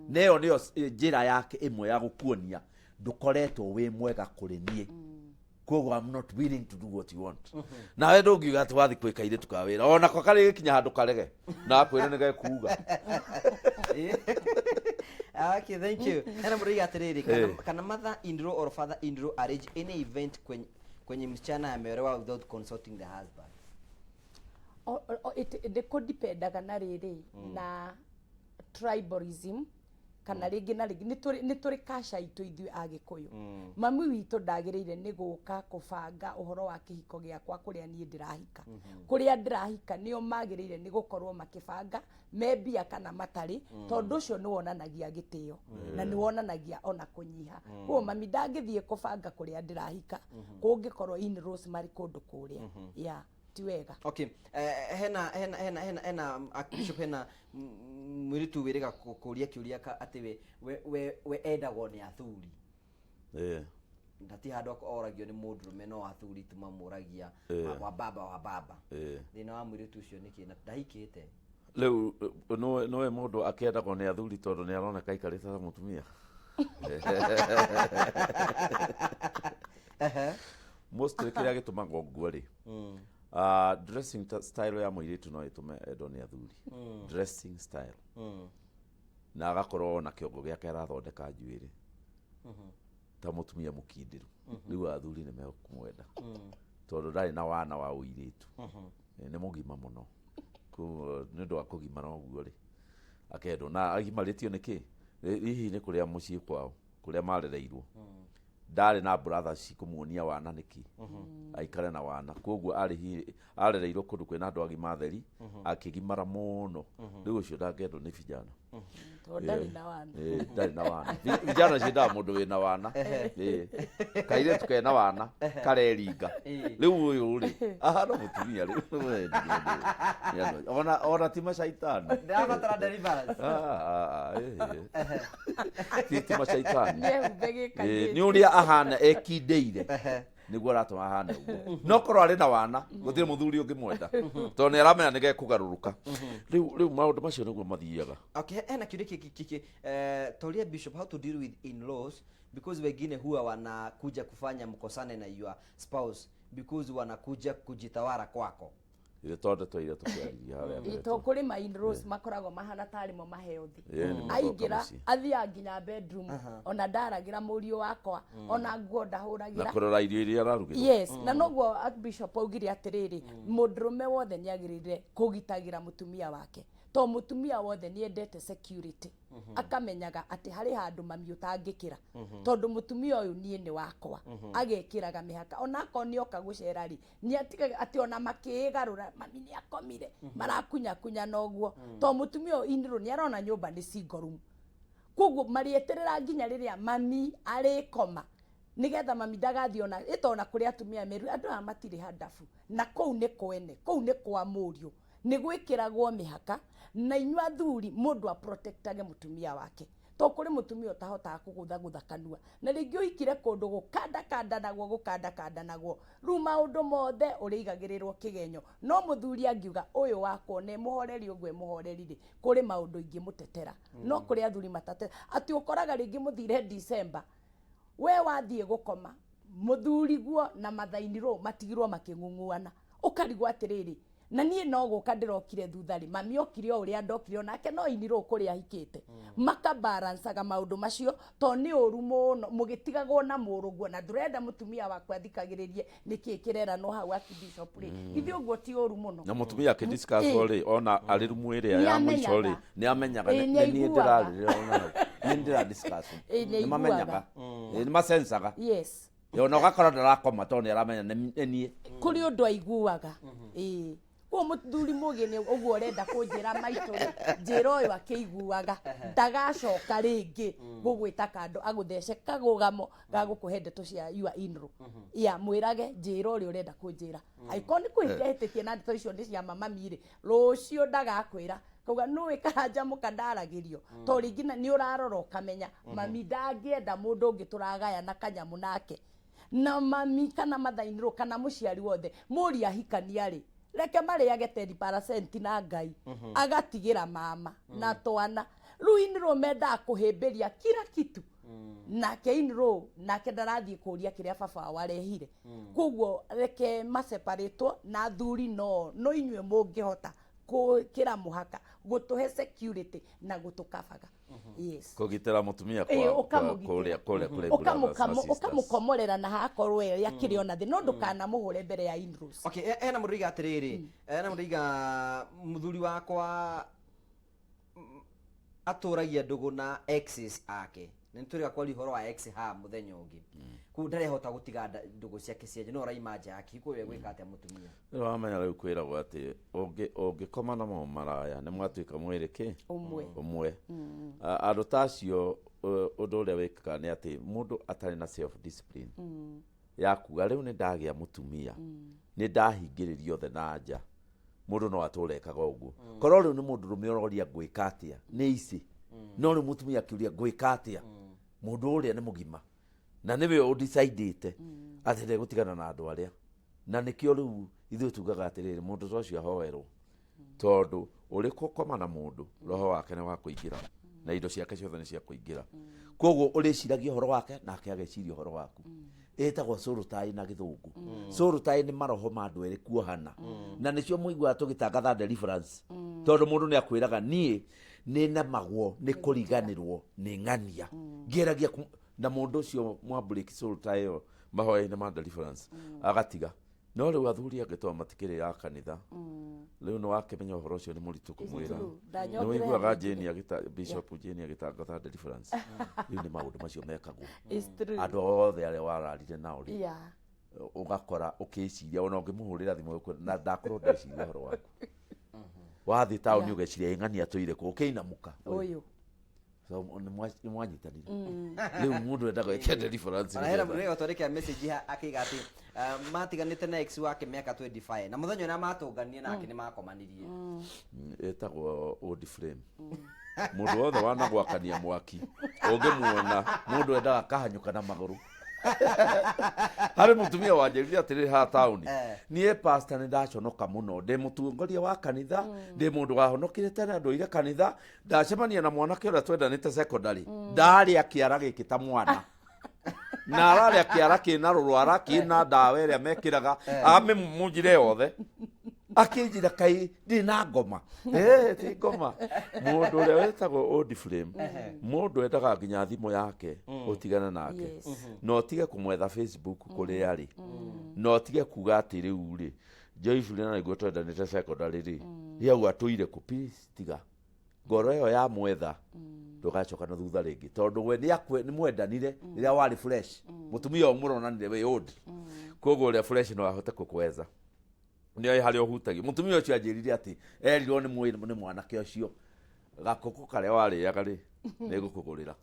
neyo nĩyo njĩra yake ĩmwe ya gũkuonia ndũkoretwo wĩ mwega kũrĩ niĩ koguo I'm not willing to do what you want nawe ndũngiuga atĩ wathi kwĩka irĩtu ka wĩra onako karĩ gĩkinya handũ karege na akwĩre nĩ gekuga okay thank you hena mũrĩga atĩrĩrĩ kana mother in law or father in law arrange any event kwenye msichana ameolewa without consulting the husband ndĩkũdipendaga na rĩrĩ na tribalism kana rĩngĩ na rĩngĩ nĩ tũrĩ kasha itũ ithuĩ Agĩkũyũ mami witũ ndagĩrĩire nĩ gũka kũbanga ũhoro wa kĩhiko gĩakwa kũrĩa niĩ ndĩrahika kũrĩa ndĩrahika nĩo magĩrĩire nĩ gũkorwo makĩbanga membia kana matarĩ tondũ ũcio nĩ wonanagia gĩtĩo na nĩ wonanagia ona kũnyiha koguo mami ndangĩthiĩ kũbanga kũrĩa ndĩrahika kũngĩkorwo in-laws marĩ kũndũ kũrĩa ti wega okay hena Bishop hena mwiritu wĩrĩga kũria kĩũria atĩ we endagwo nĩ athuri ndati handũ oragio nĩ mũndũrũme no athuri tu mamũragia wa baba thĩna wa mwiritu ũcio nĩkĩ na ndahikĩte rĩu nowe mũndũ akĩendagwo nĩ athuri tondũ nĩ aroneka aikarĩte ta mũtumia mostly kĩrĩa gĩtũmaga ũguo rĩ dressing style ya mũirĩtu no ĩtũme endwo nĩ athuri dressing style na agakorwo na kĩongo gĩake arathondeka njuĩrĩ ta mũtumia mũkindĩru rĩu athuri nĩ megũkũmwenda tondũ ndarĩ na wana wa ũirĩtu nĩ mũgima mũno nĩ ũndũ wa kũgimara ũguo rĩ akendwo na agimarĩtio nĩkĩ hihi nĩ kũrĩa mũciĩ kwao kũrĩa marereirwo ndarĩ na brothers kũmuonia wana nĩkĩ aikare na wana koguo arereirwo kũndũ kwĩna andũ agima atheri akĩgimara mũno rĩu ũcio ndangĩendwo nĩ vijana ndari na wana ndari na wana vijana ciendaga mundu wina wana kairĩtu kena wana kareringa rĩu ũyũ rĩ ahana mũtumia rĩu ona ti macaitani ndĩrabatara deliverance ti macaitani yehumbe nĩ ũrĩa ahana ekindĩire niguo aratũma ahane ũguo no korwo arĩ na wana gũtirĩ mũthuri ũngĩmwenda tondũ nĩ aramenya nĩ gekũgarũrũka rĩu maũndũ macio nĩguo mathiaga. Okay, ena kiuria kiki Toria Bishop, how to deal with in-laws because wengine huwa wanakuja kufanya mkosane na your spouse because wanakuja kujitawala kwako. Ile tonde twaire tukiarĩria harĩa ito kuri ma in-laws makoragwo mahana tari mo maheothi aingira athia nginya bedroom ona ndaragira mũriũ wakwa ona nguo ndahũragira na kũrora irio iria ararugĩra. Yes, na noguo Bishop augire atiriri mũndũrũme wothe nĩagĩrĩire kũgitagĩra mũtumia wake to mũtumia wothe nĩendete security akamenyaga atĩ harĩ handũ mami ũtangĩkĩra tondũ mũtumia ũyũ niĩ nĩ wakwa agekĩraga mĩhaka ona ko nĩoka gũcera rĩ nĩatigaga atĩ ona makĩgarũra mami nĩakomire marakunya noguo to mũtumia ũyũ inĩrũ nĩarona nyũmba nĩ single room koguo marĩeterera nginya rĩrĩa mami arĩkoma nigetha mami ndagathie ona itona kũrĩ atumia meru andũ aya matirĩ handabu na kũu nĩ kwene kũu nĩ kwa mũriũ nĩ gwĩkĩragwo mĩhaka na inyua athuri mũndũ a protectage mũtumia wake to kũrĩ mũtumia ũtahotaga kũgũthagũtha kanua na rĩngĩ ũikire kũndũ gũkanda naguo rĩu maũndũ mothe ũrĩigagĩrĩrwo kĩgenyo no mũthuri angiuga ũyũ wakwo nĩ mũhoreri ũguo mũhoreri rĩ kũrĩ maũndũ ingĩmũtetera no kũrĩ athuri matatera atĩ ũkoraga rĩngĩ mũthire December we wathiĩ gũkoma mũthuri guo na mathainirwo matigirwo makĩng'ung'uana ũkarigwo atĩrĩrĩ na niĩ no gũka ndĩrokire thutha rĩ mami okire o ũrĩa ndokire nake no inirwo kũrĩa ahikĩte makabarancaga maũndũ macio to nĩ ũru mũno mũgĩtigagwo na mũrũguo na ndũrenda mũtumia wakwa athikagĩrĩrie nĩkĩ kĩrera no hau ati Bishop rĩ ithe ũguo ti ũru mũno na mũtumia akĩdiscuss rĩ ona arĩ rumu ĩrĩa ya mũico rĩ nĩ amenyaga nĩ niĩ ndĩrarĩrĩra ona nĩ ndĩradiscuss nĩ mamenyaga nĩ masensaga. Yes, ona ũgakora ndarakoma to nĩ aramenya nĩ niĩ kũrĩ ũndũ aiguaga ko muthuri mũgeni ũguo ũrenda kũnjĩra maitũ njĩra ũyũ akĩiguaga ndagacoka rĩngĩ gũgwĩta kando agũthece kagũgamo gagũkũhe ndeto cia your in-law ya mwĩrage njĩra ũrĩa ũrenda kũnjĩra aikoni kwĩhĩtĩtie na ndeto icio nĩ cia mami rĩ rũciũ ndagakwĩra kauga nũĩ karanja mũkandaragĩrio to rĩngĩ nĩ ũrarora ũkamenya mami ndangĩenda mũndũ ũngĩ tũragaya na kanyamũ nake na mami kana mathainĩrwo kana mũciari wothe mũri ahikania rĩ reke marĩage 10% na Ngai agatigĩra mama na twana rĩu in-law mendaga kũhĩmbĩria kila kitu nake in-law nake ndarathiĩ kũria kĩrĩa baba warehire koguo reke maseparatwo na athuri no inyuĩ mũngĩhota kĩra mũhaka gũtũhe security na gũtũkabaga. Yes, kũgitĩra mũtumia kũrĩa ũkamũkomorera na hakorwo yakĩrĩ ona thĩ no ndũkanamũhũre mbere ya in-laws. Okay, ena mũrĩiga atĩrĩrĩ ena mũrĩiga mũthuri wakwa atũragia ndũgũ na exes ake nĩ tũrĩga kwa ũhoro wa ex ha mũthenya ũngĩ kũ ndarehota gũtiga ndũgũ ciake cienje no raima nja yake ikuwe gwĩka atĩa mũtumia rĩu wamenya rĩu kwĩragwo atĩ ũngĩkoma na maraya nĩ mwatuĩka mwĩrĩ kĩ ũmwe andũ tacio ũndũ ũrĩa wĩkaga nĩ atĩ mũndũ atarĩ na self discipline ya kuga rĩu nĩ ndagĩa mũtumia nĩ ndahingĩrĩrio othe na nja mũndũ no atũrekaga ũguo korwo rĩu nĩ mũndũrũme ũroria ngwĩka atĩa nĩ ici no rĩu mũtumia akĩũria ngwĩka atĩa mũndũ ũrĩa nĩ mũgima na nĩwe ũdecidĩte atĩ ndegũtigana na andũ arĩa na nĩkĩo rĩu ithuĩ tugaga atĩrĩrĩ mũndũ ũcio ahoerwo tondũ ũrĩ gũkoma na mũndũ roho wake nĩ wa kũingĩra na indo ciake ciothe nĩ cia kũingĩra koguo ũrĩciragia ũhoro wake nake ageciria ũhoro waku ĩtagwo soul tie na gĩthũngũ soul tie nĩ maroho ma andũ erĩ kuohana na nĩcio mũiguaga tũgĩtangatha deliverance tondũ mũndũ nĩ akwĩraga niĩ nĩ nemagwo nĩ kũriganĩrwo nĩ ng'ania ngeragia na mũndũ ũcio mwambũrĩki soul tie ĩyo mahoya-inĩ ma deliverance agatiga no rĩu athuri angĩtwa matikĩrĩ ya kanitha rĩu nĩ wakĩmenya ũhoro ũcio nĩ mũritũ kũmwĩra nĩ wĩiguaga Bishop Jane agĩtangatha deliverance rĩu nĩ maũndũ macio mekagwo andũ othe arĩa wararire nao rĩ ũgakora ũkĩciria ona ũngĩmũhũrĩra thimũ na ndakorwo ndeciria ũhoro waku wathi tauni ugeciria ing'ania tuire ku ukiinamuka uyu so ni mwanyitanire riu mundu endaga ikende difference Ona hera mundu gotondekera message akiga ati matiganite na ex wake miaka 25 na muthenya na matunganie nake ni makomanirie etagwo old flame mundu wothe wanagwakania mwaki ungimuona mundu endaga kahanyuka na maguru hari mutumia wanjirire atiri ha tauni nie pastor ni ndaconoka muno ndi mutungoria wa kanitha ndi mundu wahonokire tene nduire kanitha ndacemania na mwanake uria twendanite secondary ndari akiara giki ta mwana na arari akiara kina rurwara kina ndawa iria mekiraga amemujire yothe akinjira kai ndina ngoma ti ngoma mundu uria wetagwo old flame mundu endaga nginya thimu yake utigana nake no utige kumwetha Facebook kuri ari no utige kuga ati riu ri Joyful na igwe twendanite secondary ri yau atuire ku peace tiga ngoro yo ya mwetha ndugacoka na thutha ringi tondu we ni mwendanire riria wari fresh mutumia umuronanire we old koguo ria fresh no ahote kukweza nio hari ohutagi mutumia ucio anjirire ati erirwo ni mwanake ucio gakoko karia wariaga ri ni gukugurira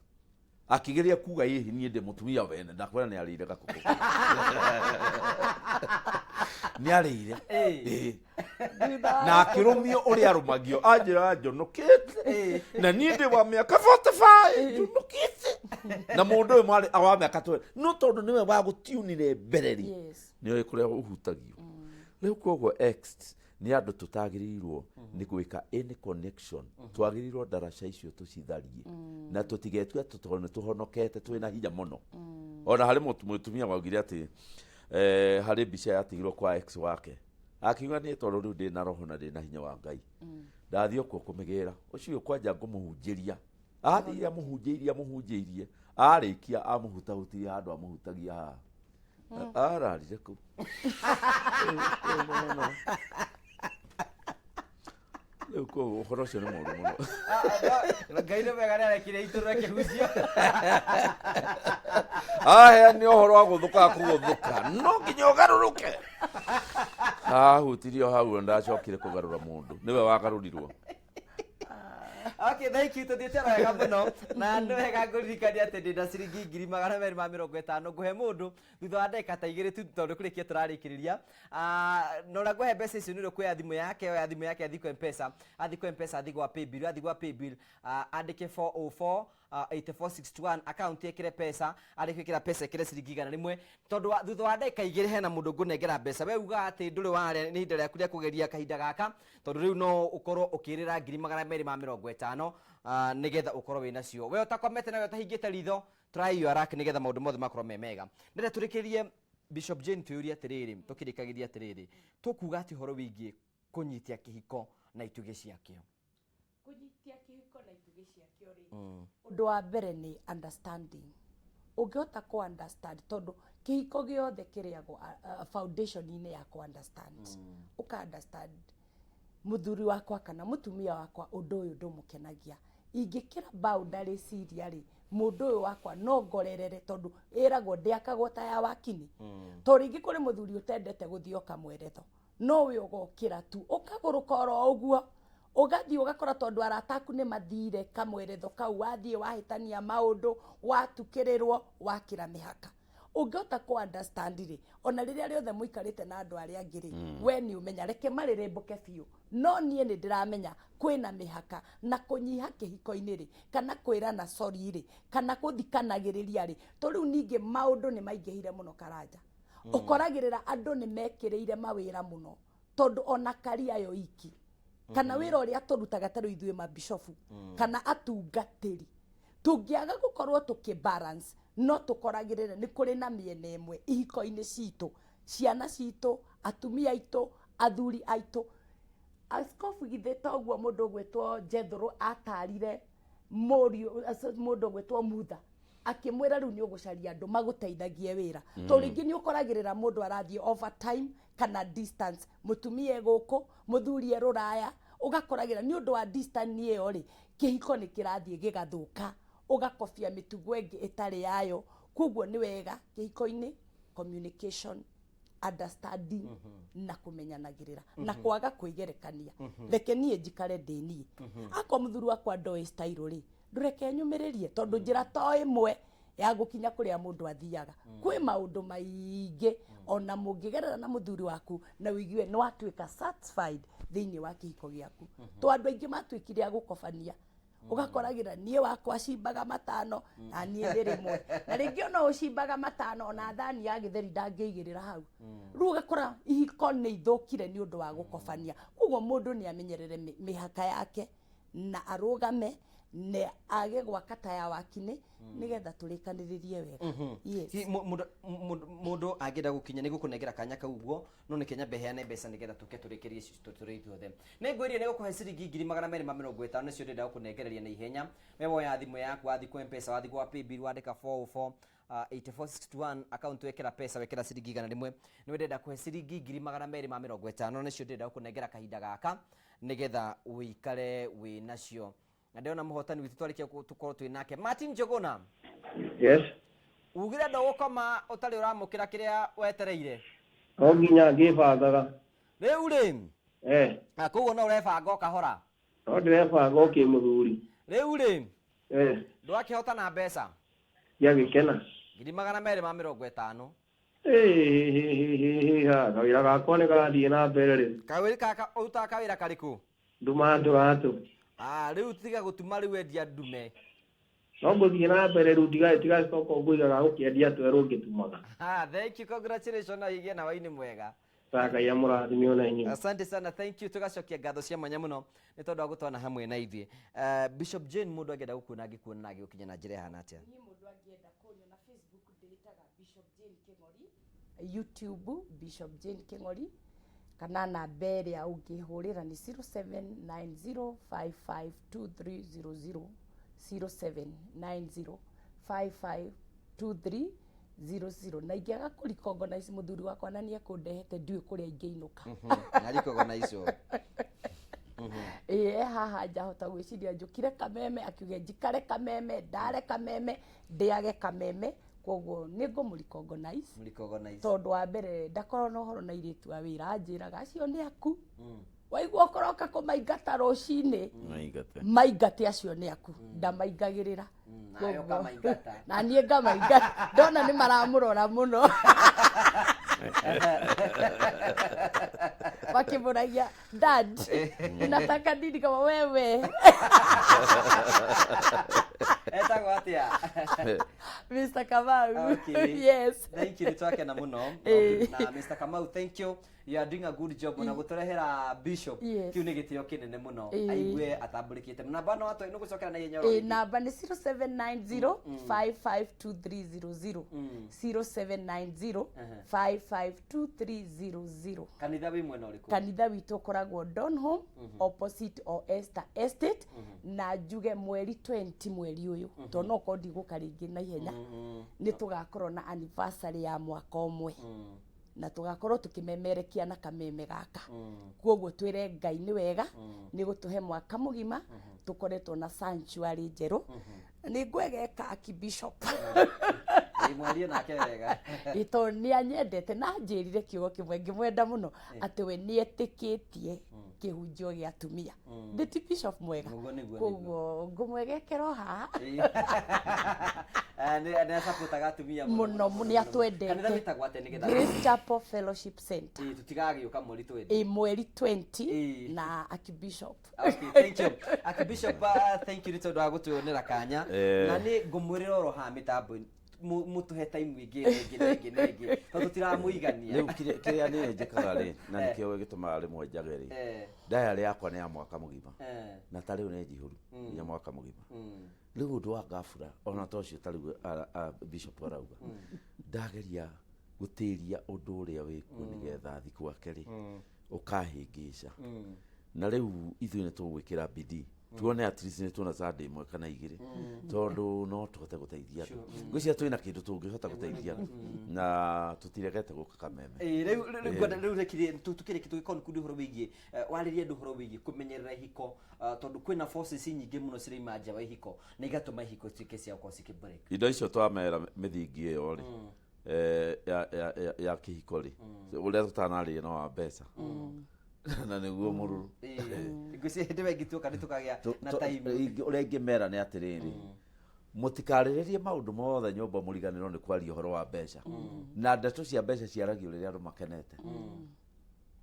akigeria kuga hihi nie ndi mutumia wene ndakwira ni arire gakoko ni arire na akirumio uria arumagio anjira njonokete na nie ndi wa miaka 45 njonokete na mundu uyu mwari awa miaka 20 no tondu niwe wa gutiunire mbereri nio ikuria uhutagio riu koguo ex ni andu tutagirirwo ni gwika any connection twagirirwo daraca icio tucitharie na tutigetua tutone tuhonokete twina hinya muno ona hari mutumia waugire ati hari mbica yatigirwo kwa ex wake akiuga ni tondu riu ndi na roho na ndi na hinya wa Ngai ndathio kuo kumigira ucio kwanja ngumuhunjiria athire muhunjirie arikia amuhutahutiria andu amuhutagia ararire ku leo ko horocio ni mundu muno Ngai no wega arekire iturura kihucio ni ohoro wa guthuka kuguthuka no nginya ugaruruke hutirio hau ndacokire kugarura mundu niwe wagarurirwo Okay, thank you. Tuthiete wega muno na nĩ wega ngũririkania atĩ ndĩ na ciringi 250 ngũhe mũndũ thutha wa ndagĩka ta igĩrĩ tu tondũ kũrĩkia tũrarĩkĩrĩria na ũrĩa ngũhe mbeca icio nĩ ũrĩa kuoya thimũ yake oya thimũ yake athiĩ kwa M-Pesa athiĩ gwa paybill andĩke 404 8461 account yekire pesa arĩkwĩkĩra pesa ĩkĩre ciringi 100 tondũ thutha wa ndagĩka igĩrĩ hena mũndũ ngũnengera mbeca we uga atĩ ndũrĩ warĩa nĩ ihinda rĩaku rĩa kũgeria kahinda gaka tondũ rĩu no ũkorwo ũkĩrĩra 250 nigetha ukorwo wina cio we utakomete na we utahingite ritho try your luck nigetha maundu mothe makorwo me mega ndire turikirie Bishop Jane tuyuria atiriri tukirikagiria atiriri tukuga ati horo wingi kunyitia kihiko na ituge ciakio kunyitia kihiko na ituge ciakio ri undu wa mbere ni understanding ungihota ku understand tondu kihiko giothe kiriagwo foundation ine ya ku understand uka understand muthuri wakwa kana mutumia wakwa undu uyu ndumukenagia ingikira boundary ciria ri mundu uyu wakwa no ngorerere tondu iragwo ndiakagwo ta ya wakini to ringi kuri muthuri utendete guthio kamweretho no we ugokira tu ukaguruka oro uguo ugathii ugakora tondu arataku ni mathire kamweretho kau wathie wahitania maundu watukirirwo wakira mihaka ungihota ku understand ri ona riria riothe muikarite na andu aria angiri we ni umenya reke marirembuke biu no nie ni ndiramenya kwina mihaka na kunyiha kihiko-ini ri kana kwirana sorry ri kana kuthikanagiriria ri to riu ningi maundu ni maingihire muno Karanja ukoragirira andu ni mekiriire mawira muno tondu ona karia yo iki kana wira uria turutaga taru ithuĩ mabishofu kana atungatĩri tungiaga gukorwo tukibalance no tukoragirira ni kuri na miene imwe ihiko-ini citu ciana citu atumia aitu athuri aitu askofu githeta uguo mundu gwetwo Jethro atarire mundu gwetwo Mutha akimwira riu ni ugucaria andu maguteithagie wira to ringi ni ukoragirira mundu arathie overtime kana distance mutumia guku muthuri ruraya ugakoragira ni undu wa distance iyo ri kihiko ni kirathie gigathuka ugakofia mitugo ingi itari yayo koguo ni wega kihiko-ini communication understanding na kumenyanagirira na kwaga kwigerekania reke nie njikare ndini akwa muthuri wakwa ndoe style ri ndureke nyumiririe tondu njira to imwe ya gukinya kuria mundu athiaga kwi maundu maingi ona mungigerera na muthuri waku na wigiwe no atuika satisfied thiini wa kihiko giaku to andu aingi matwikire agukobania ugakoragira nie wakwa cimbaga matano na nie ndirimwe na ringi ona ucimbaga matano na thani ya githeri ndangĩigĩrĩra hau rĩu ugakora ihiko nĩ ithũkire nĩ ũndũ wa gũkobania koguo mũndũ nĩ amenyerere mĩhaka yake na arũgame na age gwaka taya wakine nigetha tũrĩkanĩrĩrie wega yes mundu angĩenda gũkinya nĩ gũkũnengera kanya kau ũguo no nĩ Kenya beheane mbeca nigetha tũke tũrĩkĩrie tũrĩ ithuothe nĩ ngwĩrire nĩ gũkũhe ciringi 250 nĩcio ndĩrenda gũkũnengereria na ihenya we woya thimũ yaku wathi kwa M-Pesa wathi kwa paybill wandĩka 404 8461 account wekera pesa wekera ciringi 100 nĩ ndĩrenda kũhe ciringi 250 nĩcio ndĩrenda gũkũnengera kahinda gaka nigetha ũikare wĩ nacio na ndĩrona mũhotani witũ twarikia tũkorwo twĩ nake Martin Njuguna. Yes. Ugire ndũgũkoma ũtarĩ ũramũkĩra kĩrĩa wetereire. No nginya ngĩbangaga. Rĩu rĩ. Na koguo no ũrebanga ũkahora. No ndĩrebanga ũkĩmũthuri. Rĩu rĩ. Ndwakĩhota na mbeca. Ndiagĩkena. 250. Kawĩra gakwa nĩ garathiĩ na mbere rĩu. Kawĩra kaka ũrutaga kawĩra karĩkũ? Nduma ndũratũ. Rĩu tiga gũtuma rĩu endia ndume. No ngũthiĩ na mbere rĩu tigacoka ngũigaga gũkĩendia twerũ ngĩtumaga. Thank you, congratulations na igĩe na waini mwega. Ngai amũrathime ona inyuĩ. Asante sana, thank you. Tugacokia ngatho cia mwanya mũno nĩ tondũ wa gũtwana hamwe na ithuĩ. Bishop Jane mũndũ angĩenda gũkuona angĩkuona na agĩgũkinya na njĩra ihana atĩa? Niĩ mũndũ angĩenda kũnyona Facebook ndĩtaga Bishop Jane Kĩng'ori, YouTube Bishop Jane Kĩng'ori, kana namba ĩrĩa ũngĩhũrĩra nĩ 0790552300 0790552300 na ingĩaga kũrecognize mũthuri wakwa na niĩ kũndehete ndiũĩ kũrĩa ingĩinũka na recognize haha njahota gwĩciria njũkire Kameme akiuge njikare Kameme ndare Kameme ndĩage Kameme koguo nĩ ngũmũrecognize tondũ wa mbere ndakorwo na ũhoro na airĩtu a wĩra anjĩraga acio nĩ aku waigua ũkoroka kũmaingata rũcinĩ maingate acio nĩ aku ndamaingagĩrĩra na niĩ ngamaingata ndona nĩ maramũrora mũno wakimuragia dad nataka nini kama wewe etagwo atia Mr. Kamau. Okay. Yes. Thank you nitwake na muno na Mr. Kamau, thank you. You are doing a good job na gũtũrehera Bishop kiu nĩ gĩtĩo kĩnene mũno aigue atambũrĩkĩte na namba no atoi nĩ gũcokera na ihenya rũrĩa namba nĩ 0790552300 0790552300 kanitha wĩ mwena ũrĩkũ? Kanitha witũ ũkoragwo Donholm opposite o Esther Estate na njuge mweri 20 mweri ũyũ tondũ no ko ndigũka rĩngĩ na ihenya nĩ tũgakorwo na anniversary ya mwaka ũmwe na tugakorwo tukimemerekia na kameme gaka koguo twire Ngai ni wega ni gutuhe mwaka mugima tukoretwo na sanctuary njeru ni ngwegeka Archbishop mwarie nake wega ito ni anyendete na njirire kiugo kimwe ngimwenda muno ati we ni etikitie kihunjio gia atumia ndi Bishop mwega koguo ngumwegekero ha ne supportaga atumia muno ni atwendete kanitha witagwo atĩa nĩgetha Grace Chapel Fellowship Center tutigagĩũka mweri 20 mweri 20 na Archbishop. Okay, thank you Archbishop, thank you nĩ tondũ wa gũtuonera kanya na nĩ ngũmwĩrĩra oro ha mĩtambo mutuhe time ingĩ tondũ tutiramũigania rĩu kĩrĩa nĩ njĩkaga rĩ na nĩkĩo gĩtũmaga rĩmwe njage rĩ diary yakwa nĩ ya mwaka mũgima na ta rĩu nĩ njihũru nginya mwaka mũgima rĩu ũndũ wa ngabura ona ta ũcio ta rĩu Bishop arauga ndageria gũtĩria ũndũ ũrĩa wĩkuo nĩgetha thiĩ gwake rĩ ũkahĩngĩca na rĩu ithuĩ nĩ tũgwĩkĩra bidii tuone at least nĩ tuona Sunday imwe kana igĩrĩ tondũ no tũhote gũteithia andũ ngwĩciria twĩna kĩndũ tũngĩhota gũteithia na tũtiregete gũka Kameme rĩu rekire tũkĩrĩki tũgĩkonkudi ũhoro wĩgiĩ warĩria andũ ũhoro wĩgiĩ kũmenyerera ihiko tondũ kwĩna forces nyingĩ mũno cirĩ nja wa ihiko na igatũma ihiko cituĩke cia gũkorwo cikĩbreak indo icio twamera mĩthingi ĩyo rĩ ya kĩhiko rĩ ũrĩa tũtanarĩe no wa mbeca na nĩguo mũruru ngwĩciria hĩndĩ ĩyo ingĩtuĩka nĩ tũkagĩa na time ũrĩa ingĩmera nĩ atĩrĩrĩ mũtikarĩrĩrie maũndũ mothe nyũmba mũriganĩrwo nĩ kwaria ũhoro wa mbeca na ndeto cia mbeca ciaragio rĩrĩa andũ makenete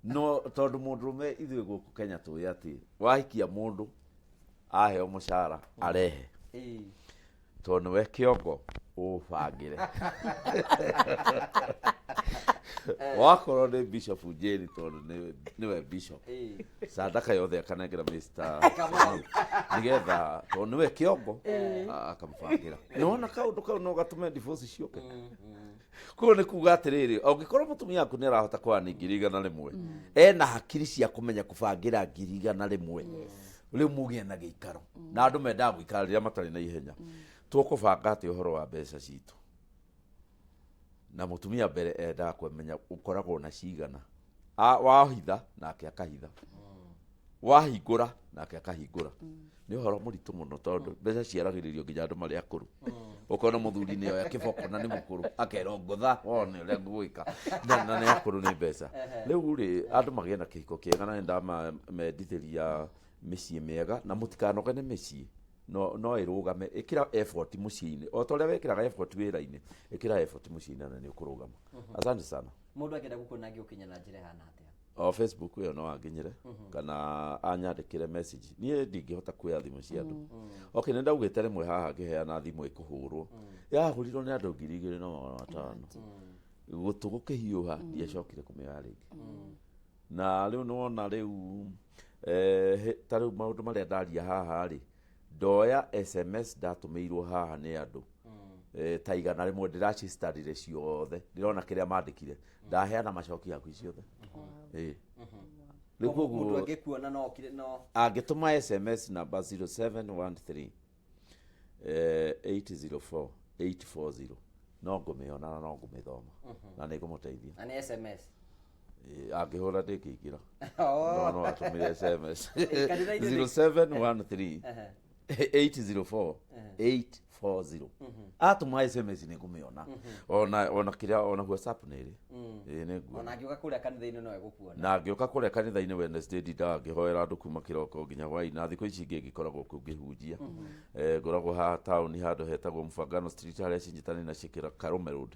no tondũ mũndũrũme ithuĩ gũkũ Kenya tũĩ atĩ wahikia mũndũ aheo mũcara arehe tondũ nĩwe kĩongo ũbangĩre wakorwo nĩ Bishop Njeri tondũ nĩwe Bishop sadaka yothe akanengera Mr. nĩgetha tondũ nĩwe kĩongo akamũbangĩra nĩwona kaũndũ kau no gatũme divorce ciũke koguo nĩ kuga atĩrĩrĩ ũngĩkorwo mũtumia waku nĩ arahota kũhana 100,000 ena hakiri cia kũmenya kũbangĩra 100,000 rĩu mũgĩe na gĩikaro na andũ mendaga gũikara rĩrĩa matarĩ na ihenya tũkũbanga atĩ ũhoro wa mbeca citũ na mũtumia mbere endaga kũmenya ũkoragwo na cigana wahitha nake akahitha wahingũra nake akahingũra nĩ ũhoro mũritũ mũno tondũ mbeca ciaragĩrĩrio nginya andũ marĩ akũrũ ũkona mũthuri nĩ oya kĩboko na nĩ mũkũrũ akerongotha wone ũrĩa ngũgwĩka na nĩ akũrũ nĩ mbeca rĩu rĩ andũ magĩe na kĩhiko kĩega na nĩndamendithĩria mĩciĩ mĩega na mũtikanoge nĩ mĩciĩ no ĩrũgame ĩkĩra effort mũciĩ-inĩ o ta ũrĩa wĩkĩraga effort wĩra-inĩ ĩkĩra effort mũciĩ-inĩ na nĩ ũkũrũgama asante sana mũndũ angĩenda gũkuona agĩũkinya na njĩra hana atĩa o Facebook ĩyo no anginyĩre kana anyandĩkĩre message niĩ ndingĩhota kuoya thimũ cia andũ okay nĩ ndaugĩte rĩmwe haha ngĩheana thimũ ĩkũhũrwo yahũrirwo nĩ andũ 2,500 gũtũ gũkĩhiũha ndiacokire kũmĩoya rĩngĩ na rĩu nĩwona rĩu ta rĩu maũndũ marĩa ndaria haha rĩ ndoya SMS ndatũmĩirwo haha nĩ andũ ta igana rĩmwe ndĩracitarire ciothe ndĩrona kĩrĩa mandĩkire ndaheana macoki yaku ciothe rĩu koguo angĩkuona no angĩtũma SMS namba 0713 804 840 no ngũmĩona na no ngũmĩthoma na nĩ ngũmũteithia na nĩ SMS angĩhũra ndĩkĩingĩra no atũmĩre SMS 0713 804 840 atũma SMS nĩ ngũmĩona ona kĩrĩa ona WhatsApp nĩ ĩrĩ nĩguo ona angĩũka kũrĩa kanitha-inĩ no egũkuona na angĩũka kũrĩa kanitha-inĩ Wednesday ndindaga ngĩhoera andũ kuma kĩroko nginya hwaĩ na thikũ ici ingĩ ngĩkoragwo kũu ngĩhunjia ngoragwo haha taũni handũ hetagwo Mfangano Street harĩa cinyitanĩire na Shikira Karume Road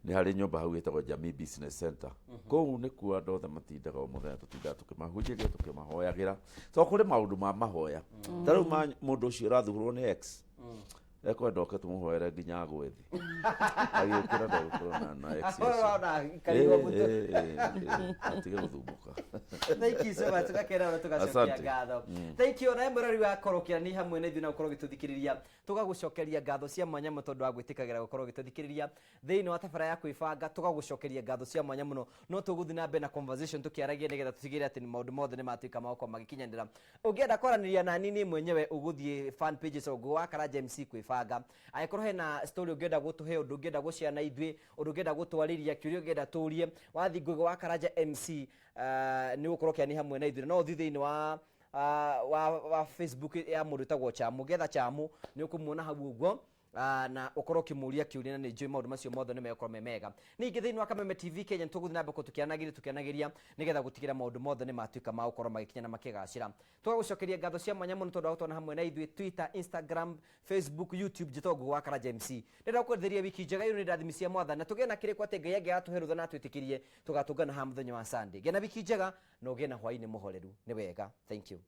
nĩ harĩ nyũmba hau ĩtagwo Jamii Business Center kũu nĩkuo andũ othe matindaga o mũthenya tũtindaga tũkĩmahunjĩria tũkĩmahoyagĩra tondũ kũrĩ maũndũ ma mahoya ta rĩu mũndũ ũcio ũrathurwo nĩ X ekwenda oke tũmũhoere nginya agwe thĩ agĩũkĩra ndagũkorwo na X atige gũthumbuka thank you so much tugakena na tugacokia ngatho thank you na mwĩrori wa korokĩra ni hamwe na ithuĩ na gũkorwo gĩtũthikĩrĩria tũgagũcokeria ngatho cia mwanya mũno tondũ wa gwĩtĩkagĩra gũkorwo gĩtũthikĩrĩria thĩinĩ wa tabara ya kwĩbanga tũgagũcokeria ngatho cia mwanya mũno no tũgũthiĩ na mbere na conversation tũkĩaragia nĩgetha tũtigĩrĩre atĩ maũndũ mothe nĩ matuĩka magokorwo magĩkinyanĩra ũngĩenda kwaranĩria na niĩ mwenyewe ũgũthiĩ fan pages ũguo wa Karanja MC kwĩbanga angĩkorwo hena story ũngĩenda gũtũhe ũndũ ũngĩenda gũshare na ithuĩ ũndũ ũngĩenda gũtwarĩria kĩũria ũngĩenda tũrie wathiĩ Google wa Karanja MC nĩ gũkorwo kĩani hamwe na ithuĩ no ũthiĩ thĩinĩ wa Facebook ya mũndũ ũtagwo Chamu ũngĩetha Chamu nĩ ũkũmuona hau ũguo na ukorwo kimuria kiuria na njui maundu macio mothe nimekorwo memega ningi thiini wa Kameme TV Kenya tuguthi na mbeko tukianagiria nigetha gutigira maundu mothe ni matuika ma ukorwo magikinya na makigacira tugagucokeria ngatho cia mwanya muno tondu gutona hamwe na ithui Twitter, Instagram, Facebook, YouTube jitongo gwa Karanja MC ndira kwetheria wiki njega ino ni ndathimi cia mwatha na tugena kiriko ate ngai age atuherutha na twitikirie tugatungana ha muthenya wa Sunday gena wiki njega no gena hwaini muhoreru ni wega thank you.